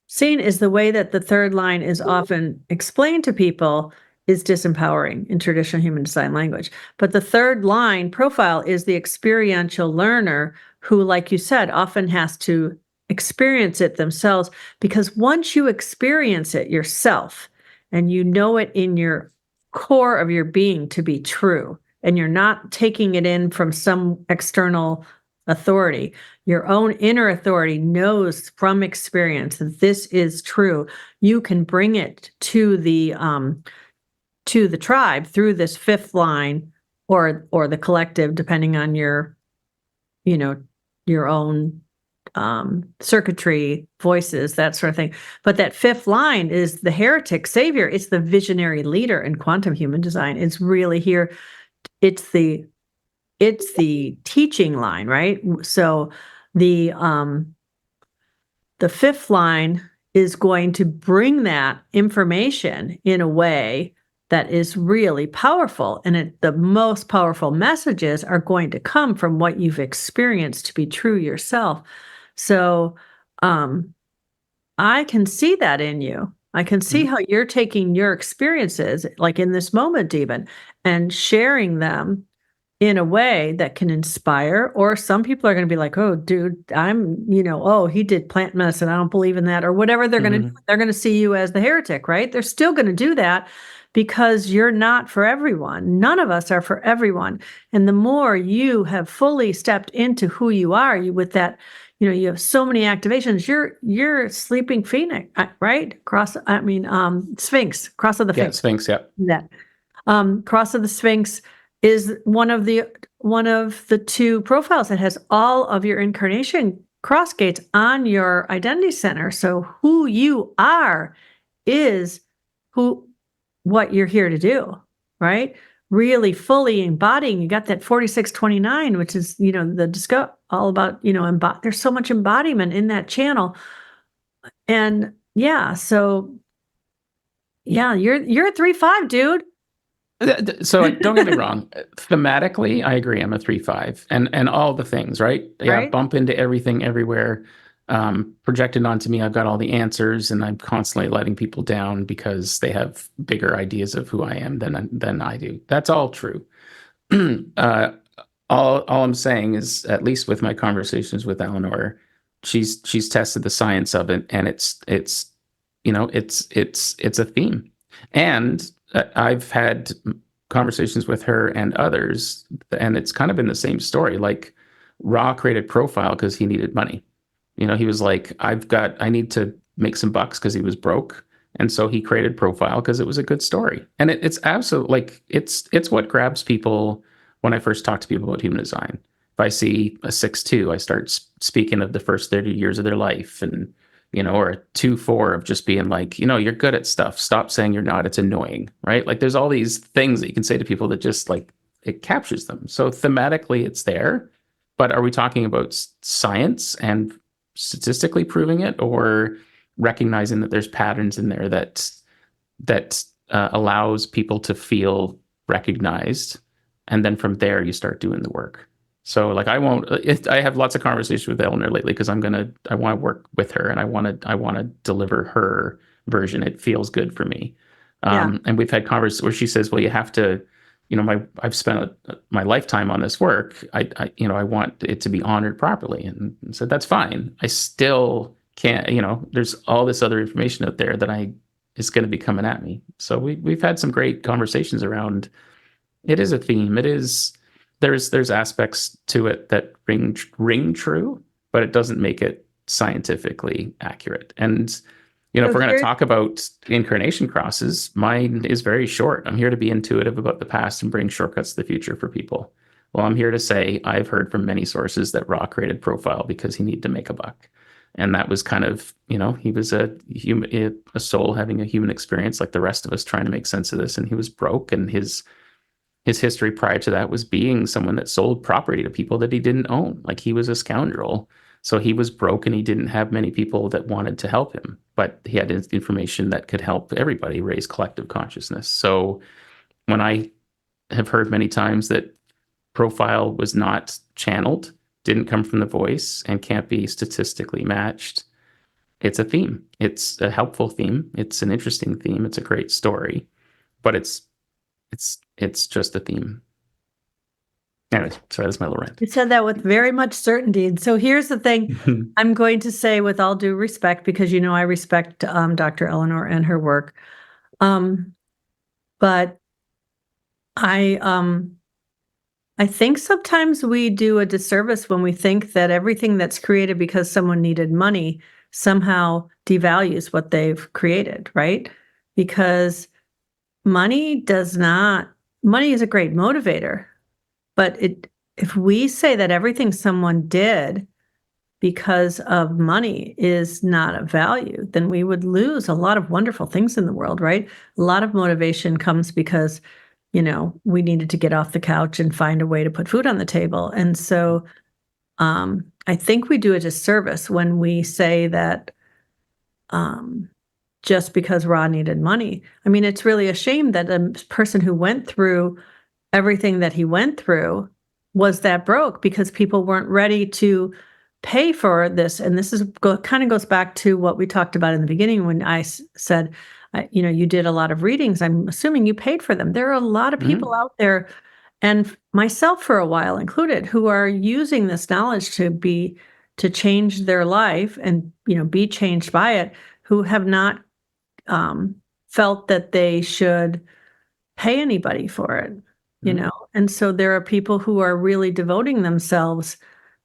seen is the way that the third line is often explained to people is disempowering in traditional human design language. But the third line profile is the experiential learner who, like you said, often has to experience it themselves, because once you experience it yourself and you know it in your core of your being to be true, and you're not taking it in from some external authority, your own inner authority knows from experience that this is true, you can bring it to the tribe through this 5th line or the collective, depending on your own circuitry, voices, that sort of thing. But that 5th line is the heretic savior. It's the visionary leader in quantum human design. It's really here. It's the teaching line, right? So the 5th line is going to bring that information in a way that is really powerful. And the most powerful messages are going to come from what you've experienced to be true yourself. So I can see that in you. I can see how you're taking your experiences, like in this moment even, and sharing them in a way that can inspire, or some people are going to be like, oh, dude, oh, he did plant medicine. I don't believe in that, or whatever they're going to do. They're going to see you as the heretic, right? They're still going to do that because you're not for everyone. None of us are for everyone. And the more you have fully stepped into who you are, with that, you have so many activations. You're sleeping phoenix, right? Sphinx, cross of the Sphinx. Yeah, Sphinx, yeah. That cross of the Sphinx is one of the two profiles that has all of your incarnation cross gates on your identity center. So who you are is what you're here to do, right? Really fully embodying. You got that 4629, which is, the disco, all about, there's so much embodiment in that channel. And yeah, so yeah, you're a 3-5, dude. So don't get me wrong. Thematically, I agree. I'm a 3-5, and all the things, right? Yeah, Right. Bump into everything, everywhere. Projected onto me, I've got all the answers, and I'm constantly letting people down because they have bigger ideas of who I am than I do. That's all true. All I'm saying is, at least with my conversations with Eleanor, she's tested the science of it, and it's a theme. And I've had conversations with her and others, and it's kind of been the same story. Like, Ra created Profile because he needed money. He was like, I need to make some bucks because he was broke. And so he created Profile because it was a good story. And it's absolutely, like, it's what grabs people when I first talk to people about human design. If I see a 6-2, I start speaking of the first 30 years of their life, and or a 2-4 of just being like, you're good at stuff. Stop saying you're not. It's annoying, right? Like, there's all these things that you can say to people that just, like, it captures them. So thematically, it's there. But are we talking about science and statistically proving it, or recognizing that there's patterns in there that allows people to feel recognized, and then from there you start doing the work? So, like, I have lots of conversations with Eleanor lately because I want to work with her, and I want to deliver her version. It feels good for me. And we've had conversations where she says, well, you have to, I've spent my lifetime on this work. I want it to be honored properly. And so that's fine. I still can't, there's all this other information out there that is going to be coming at me. So we've had some great conversations around, it is a theme. It is, there's aspects to it that ring true, but it doesn't make it scientifically accurate. And if we're going to talk about incarnation crosses, mine is very short. I'm here to be intuitive about the past and bring shortcuts to the future for people. Well, I'm here to say I've heard from many sources that Ra created Profile because he needed to make a buck. And that was kind of, he was a soul having a human experience like the rest of us, trying to make sense of this. And he was broke, and his history prior to that was being someone that sold property to people that he didn't own. Like, he was a scoundrel. So he was broke, and he didn't have many people that wanted to help him, but he had information that could help everybody raise collective consciousness. So when I have heard many times that Profile was not channeled, didn't come from the voice, and can't be statistically matched, it's a theme. It's a helpful theme. It's an interesting theme. It's a great story, but it's just a theme. Anyway, sorry, that's my little rant. You said that with very much certainty. And so here's the thing I'm going to say, with all due respect, because I respect Dr. Eleanor and her work. But I think sometimes we do a disservice when we think that everything that's created because someone needed money somehow devalues what they've created, right? Because money is a great motivator. But if we say that everything someone did because of money is not of value, then we would lose a lot of wonderful things in the world, right? A lot of motivation comes because, we needed to get off the couch and find a way to put food on the table. And so I think we do a disservice when we say that just because Ra needed money. I mean, it's really a shame that a person who went through everything that he went through was that broke because people weren't ready to pay for this. And this kind of goes back to what we talked about in the beginning when I said, you did a lot of readings. I'm assuming you paid for them. There are a lot of people out there, and myself for a while included, who are using this knowledge to change their life and, be changed by it, who have not felt that they should pay anybody for it, And so there are people who are really devoting themselves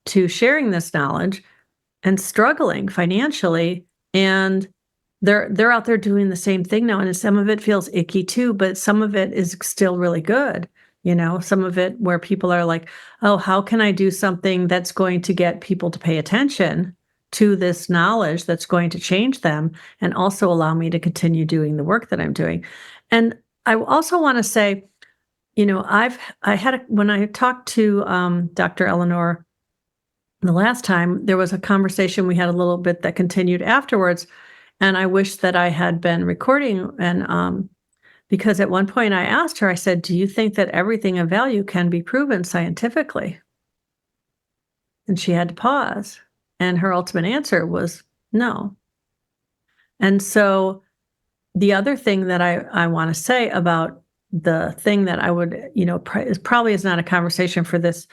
to sharing this knowledge and struggling financially, and they're out there doing the same thing now, and some of it feels icky too, but some of it is still really good. Some of it where people are like, oh, how can I do something that's going to get people to pay attention to this knowledge that's going to change them and also allow me to continue doing the work that I'm doing. And I also want to say, when I talked to Dr. Eleanor the last time, there was a conversation we had a little bit that continued afterwards, and I wish that I had been recording. And because at one point I asked her, I said, do you think that everything of value can be proven scientifically? And she had to pause. And her ultimate answer was no. And so the other thing that I want to say about the thing that I would, probably is not a conversation for this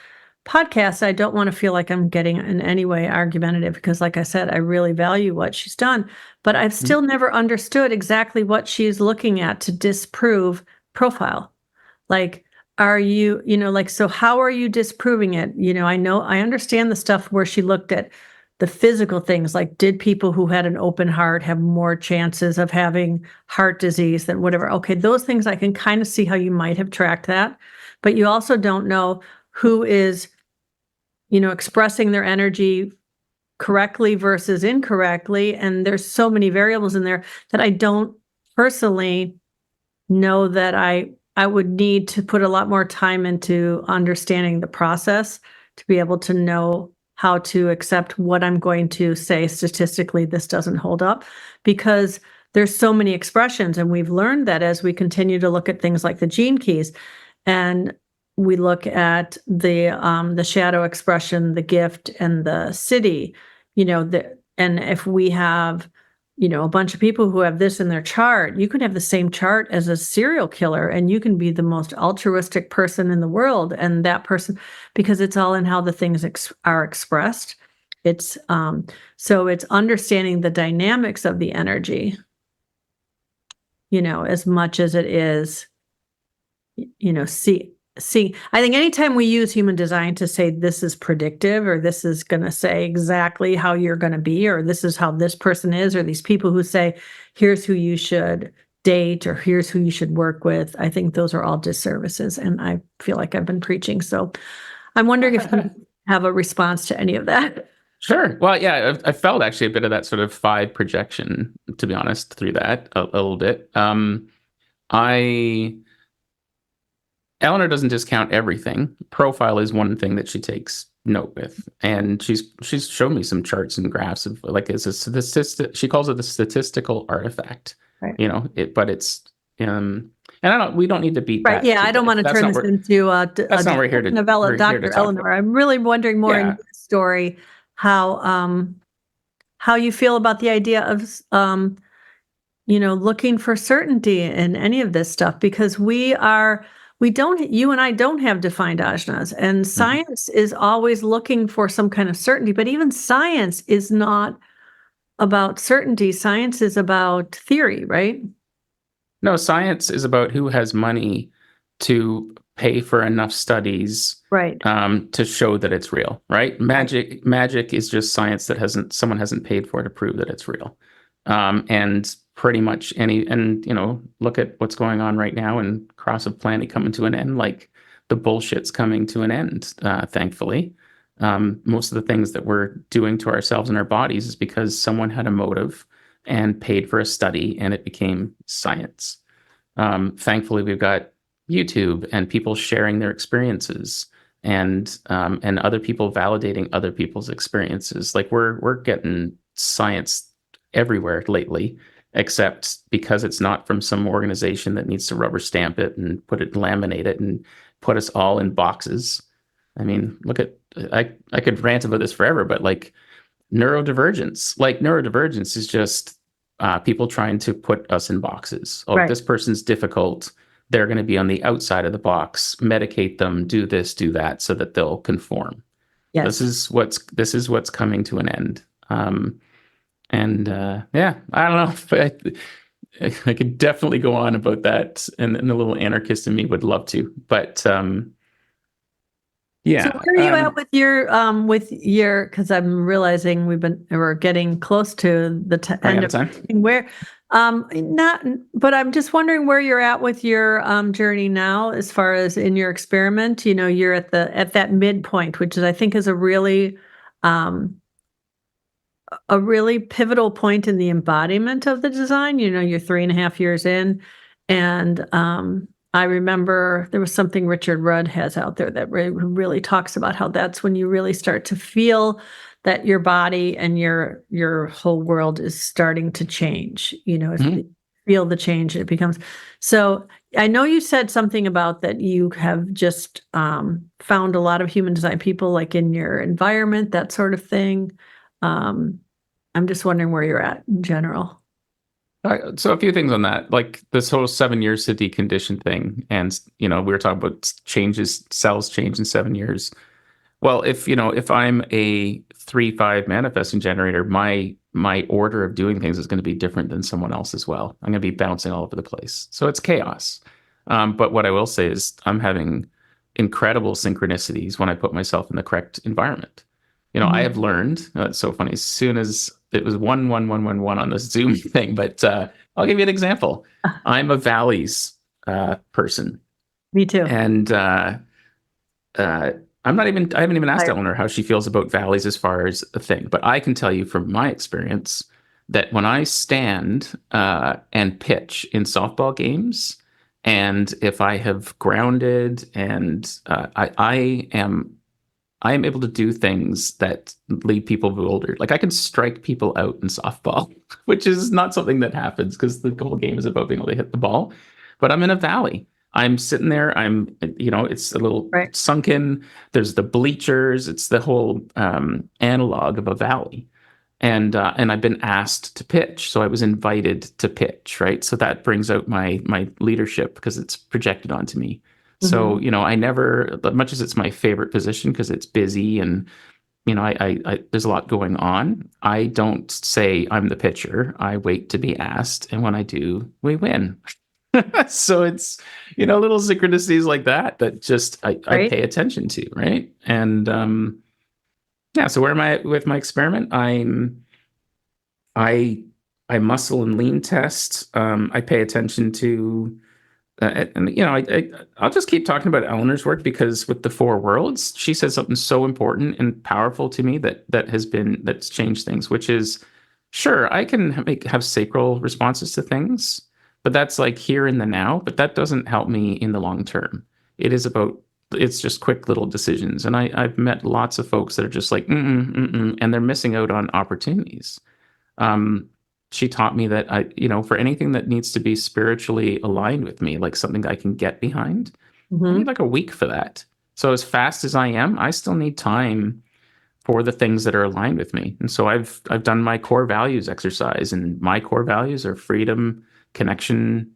podcast. I don't want to feel like I'm getting in any way argumentative because, like I said, I really value what she's done, but I've still never understood exactly what she's looking at to disprove profile. Like, are you, so how are you disproving it? I understand the stuff where she looked at the physical things, like did people who had an open heart have more chances of having heart disease than whatever? Okay, those things I can kind of see how you might have tracked that, but you also don't know who is, expressing their energy correctly versus incorrectly. And there's so many variables in there that I don't personally know that I would need to put a lot more time into understanding the process to be able to know how to accept what I'm going to say statistically this doesn't hold up, because there's so many expressions. And we've learned that as we continue to look at things like the gene keys, and we look at the shadow expression, the gift, and the city, and if we have, a bunch of people who have this in their chart, you can have the same chart as a serial killer, and you can be the most altruistic person in the world. And that person, because it's all in how the things are expressed. It's so it's understanding the dynamics of the energy, as much as it is, see, I think anytime we use human design to say this is predictive, or this is going to say exactly how you're going to be, or this is how this person is, or these people who say, here's who you should date, or here's who you should work with, I think those are all disservices. And I feel like I've been preaching. So I'm wondering if you have a response to any of that. Sure. Well, yeah, I felt actually a bit of that sort of 5 projection, to be honest, through that a little bit. Eleanor doesn't discount everything. Profile is one thing that she takes note with, and she's shown me some charts and graphs of like it's a statistic. She calls it the statistical artifact. Right. But it's and we don't need to beat right. That. Yeah, I don't want to turn this into that's not we're here to novella, Dr. Eleanor. I'm really wondering more in this story how you feel about the idea of looking for certainty in any of this stuff, because you and I don't have defined ajnas, and science is always looking for some kind of certainty, but even science is not about certainty. Science is about theory, right? No, science is about who has money to pay for enough studies, right, to show that it's real, right? Magic is just science that someone hasn't paid for to prove that it's real. And pretty much look at what's going on right now and Cross of Planet coming to an end, like the bullshit's coming to an end, thankfully. Most of the things that we're doing to ourselves and our bodies is because someone had a motive and paid for a study and it became science. Thankfully, we've got YouTube and people sharing their experiences and other people validating other people's experiences. Like we're getting science everywhere lately, except because it's not from some organization that needs to rubber stamp it and laminate it and put us all in boxes. I mean, I could rant about this forever, but like neurodivergence is just people trying to put us in boxes. Oh, right. This person's difficult. they're going to be on the outside of the box, medicate them, do this, do that, so that they'll conform. Yes. This is what's coming to an end. Yeah, I don't know. But I could definitely go on about that, and the little anarchist in me would love to. But yeah. So where are you at with your? Because I'm realizing we're getting close to the end of time. Where, not, but I'm just wondering where you're at with your journey now, as far as in your experiment. You're at that midpoint, which I think is a really pivotal point in the embodiment of the design. You're 3.5 years in, and I remember there was something Richard Rudd has out there that really talks about how that's when you really start to feel that your body and your whole world is starting to change. If you feel the change, it becomes. So I know you said something about that you have just found a lot of human design people, like in your environment, that sort of thing. I'm just wondering where you're at in general. So a few things on that, like this whole 7 years to decondition thing. And, we were talking about cells change in 7 years. Well, if I'm a 3-5 manifesting generator, my order of doing things is going to be different than someone else as well. I'm going to be bouncing all over the place. So it's chaos. But what I will say is I'm having incredible synchronicities when I put myself in the correct environment. I have learned, it's so funny, as soon as it was 1-1-1-1-1 on the Zoom thing, but I'll give you an example. I'm a valleys person. Me too. And I haven't even asked Eleanor how she feels about valleys as far as a thing, but I can tell you from my experience that when I stand and pitch in softball games, and if I have grounded and I am able to do things that leave people bewildered. Like I can strike people out in softball, which is not something that happens because the whole game is about being able to hit the ball. But I'm in a valley. I'm sitting there. It's a little sunken. There's the bleachers. It's the whole analog of a valley. And I've been asked to pitch. So I was invited to pitch, right? So that brings out my leadership because it's projected onto me. So, I never, much as it's my favorite position because it's busy and, I there's a lot going on. I don't say I'm the pitcher. I wait to be asked. And when I do, we win. So it's, little synchronicities like that just I pay attention to. Right. And, so where am I with my experiment? I muscle and lean test. I pay attention to, I'll just keep talking about Eleanor's work because with the 4 worlds, she says something so important and powerful to me that's changed things, which is, sure, I can have sacral responses to things, but that's like here in the now, but that doesn't help me in the long term. It's just quick little decisions. And I've met lots of folks that are just like, and they're missing out on opportunities. She taught me that for anything that needs to be spiritually aligned with me, like something I can get behind, I need like a week for that. So as fast as I am, I still need time for the things that are aligned with me. And so I've done my core values exercise, and my core values are freedom, connection,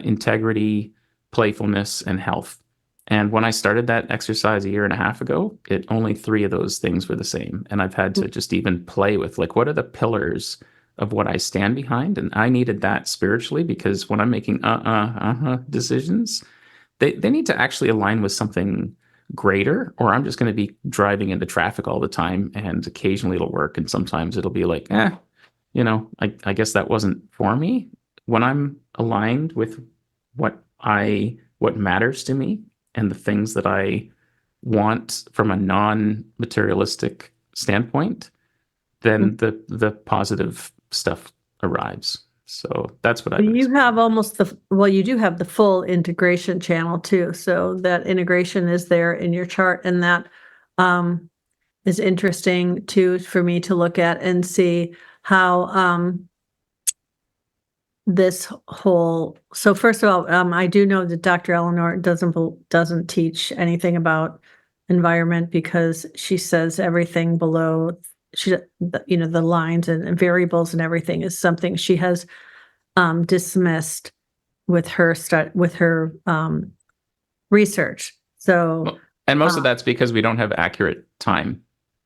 integrity, playfulness, and health. And when I started that exercise 1.5 years ago, only 3 of those things were the same. And I've had to just even play with like, what are the pillars of what I stand behind? And I needed that spiritually because when I'm making decisions, they need to actually align with something greater, or I'm just going to be driving into traffic all the time, and occasionally it'll work. And sometimes it'll be like, I guess that wasn't for me. When I'm aligned with what matters to me and the things that I want from a non-materialistic standpoint, then the positive stuff arrives. So that's what I do. You have you do have the full integration channel too. So that integration is there in your chart, and that is interesting too for me to look at and see how this whole. So first of all, I do know that Dr. Eleanor doesn't teach anything about environment because she says everything below. The lines and variables and everything is something she has dismissed with her research. So, and most of that's because we don't have accurate time.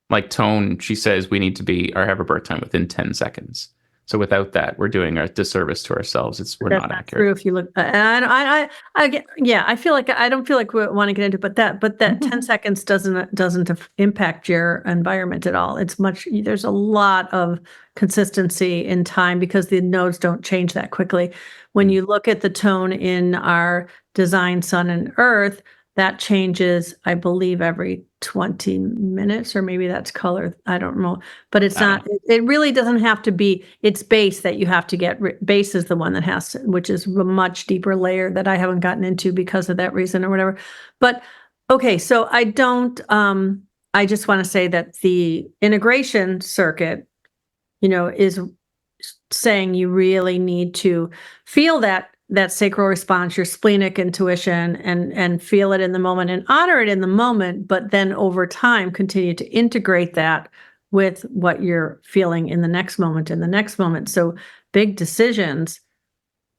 Like tone, she says we need to be or have a birth time within 10 seconds. So without that, we're doing a disservice to ourselves. We're not accurate. True. If you look, and I feel like I don't feel like we want to get into, but that 10 seconds doesn't impact your environment at all. There's a lot of consistency in time because the nodes don't change that quickly. When you look at the tone in our design sun and earth, that changes, I believe, every 20 minutes, or maybe that's color. I don't know. But it's not, it really doesn't have to be, it's base that you have to get. Base is the one that has to, which is a much deeper layer that I haven't gotten into because of that reason or whatever. But okay, so I just want to say that the integration circuit, is saying you really need to feel that sacral response, your splenic intuition, and feel it in the moment and honor it in the moment, but then over time continue to integrate that with what you're feeling in the next moment. So big decisions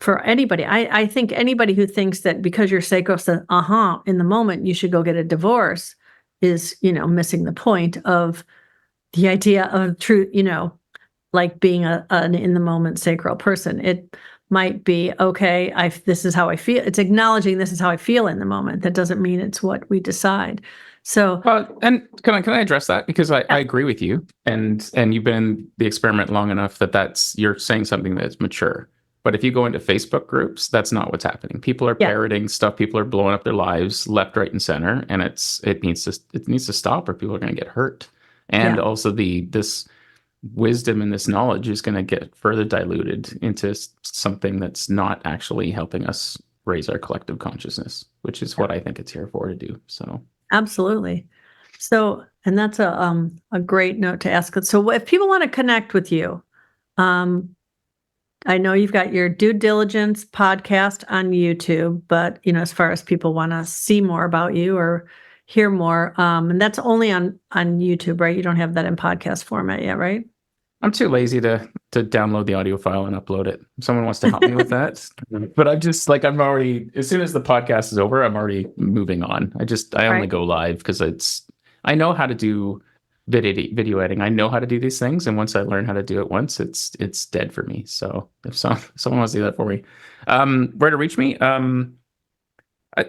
for anybody. I think anybody who thinks that because your sacral says, in the moment, you should go get a divorce is, missing the point of the idea of true, like being an in the moment sacral person. It might be, okay, this is how I feel. It's acknowledging this is how I feel in the moment. That doesn't mean it's what we decide. So, and can I address that? Because I agree with you, and you've been in the experiment long enough that you're saying something that's mature. But if you go into Facebook groups, that's not what's happening. People are parroting stuff. People are blowing up their lives left, right, and center, and it needs to stop, or people are going to get hurt. And also this wisdom and this knowledge is going to get further diluted into something that's not actually helping us raise our collective consciousness, which is what I think it's here for to do. So absolutely. So, and that's a great note to ask. So if people want to connect with you, I know you've got your due diligence podcast on YouTube, but as far as people want to see more about you or hear more, and that's only on YouTube, right? You don't have that in podcast format yet, right? I'm too lazy to download the audio file and upload it. If someone wants to help me with that. But I'm just like, I'm already, as soon as the podcast is over, I'm already moving on. I only go live because I know how to do video editing. I know how to do these things. And once I learn how to do it once, it's dead for me. So if someone wants to do that for me, where to reach me?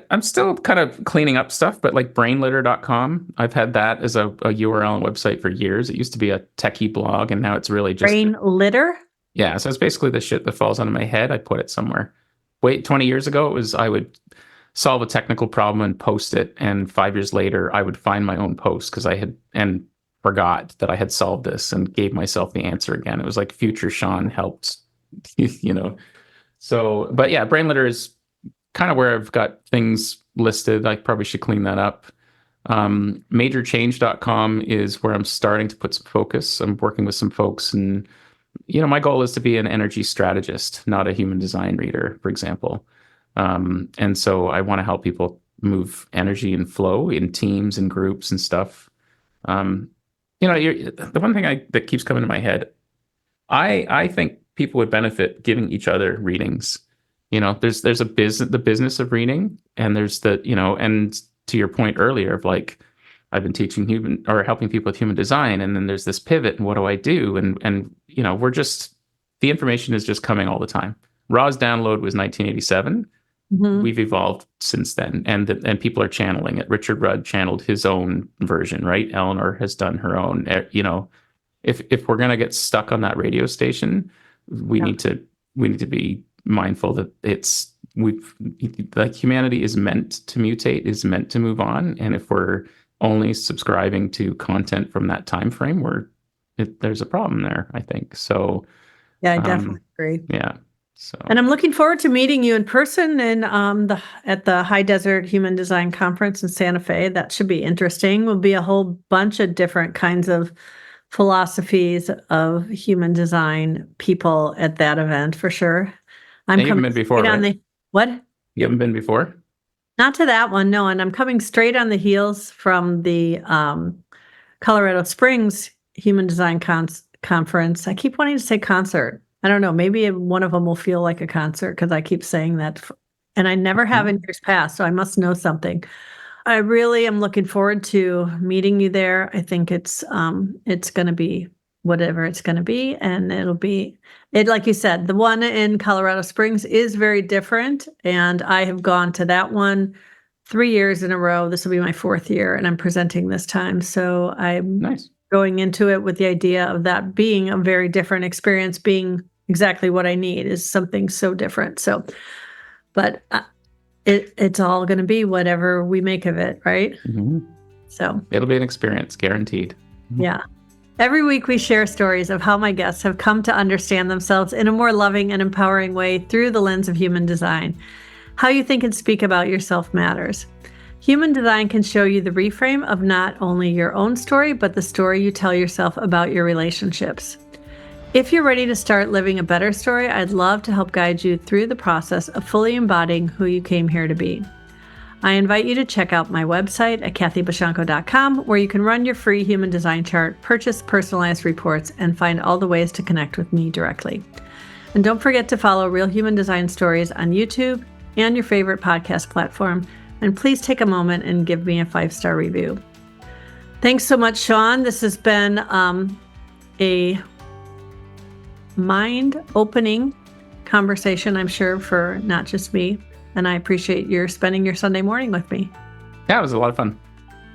I'm still kind of cleaning up stuff, but like brainlitter.com, I've had that as a URL and website for years. It used to be a techie blog, and now it's really just brain litter. Yeah, so it's basically the shit that falls onto my head. I put it somewhere. 20 years ago, I would solve a technical problem and post it, and 5 years later, I would find my own post because I had forgot that I had solved this and gave myself the answer again. It was like future Sean helped, So, but yeah, brain litter is kind of where I've got things listed. I probably should clean that up. Majorchange.com is where I'm starting to put some focus. I'm working with some folks, and my goal is to be an energy strategist, not a human design reader, for example. And so I want to help people move energy and flow in teams and groups and stuff. The one thing that keeps coming to my head, I think people would benefit giving each other readings. There's the business of reading, and there's and to your point earlier of like, I've been teaching helping people with human design, and then there's this pivot, and what do I do? And the information is just coming all the time. Ra's download was 1987. Mm-hmm. We've evolved since then, and people are channeling it. Richard Rudd channeled his own version, right? Eleanor has done her own. If we're gonna get stuck on that radio station, we need to be mindful that humanity is meant to mutate, is meant to move on, and if we're only subscribing to content from that time frame, there's a problem there, I think. So yeah, I definitely agree. Yeah. So, and I'm looking forward to meeting you in person at the High Desert Human Design Conference in Santa Fe. That should be interesting. Will be a whole bunch of different kinds of philosophies of human design people at that event for sure. You haven't been before, right? What? You haven't been before? Not to that one, no. And I'm coming straight on the heels from the Colorado Springs Human Design Conference. I keep wanting to say concert. I don't know, maybe one of them will feel like a concert because I keep saying that. And I never have in years past, so I must know something. I really am looking forward to meeting you there. I think it's going to be whatever it's going to be, and it'll be it. Like you said, the one in Colorado Springs is very different, and I have gone to that one 3 years in a row. This will be my 4th year, and I'm presenting this time. So I'm going into it with the idea of that being a very different experience, being exactly what I need is something so different. So, but it's all going to be whatever we make of it, right? So it'll be an experience, guaranteed. Yeah. Every week we share stories of how my guests have come to understand themselves in a more loving and empowering way through the lens of human design. How you think and speak about yourself matters. Human design can show you the reframe of not only your own story, but the story you tell yourself about your relationships. If you're ready to start living a better story, I'd love to help guide you through the process of fully embodying who you came here to be. I invite you to check out my website at kathybashanko.com, where you can run your free human design chart, purchase personalized reports, and find all the ways to connect with me directly. And don't forget to follow Real Human Design Stories on YouTube and your favorite podcast platform. And please take a moment and give me a 5-star review. Thanks so much, Sean. This has been a mind-opening conversation, I'm sure, for not just me. And I appreciate your spending your Sunday morning with me. Yeah, it was a lot of fun.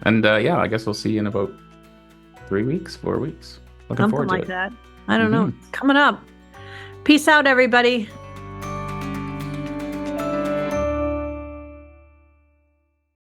And I guess we'll see you in about 3 weeks, 4 weeks. Looking Something forward to like it. that. I don't know. It's coming up. Peace out, everybody.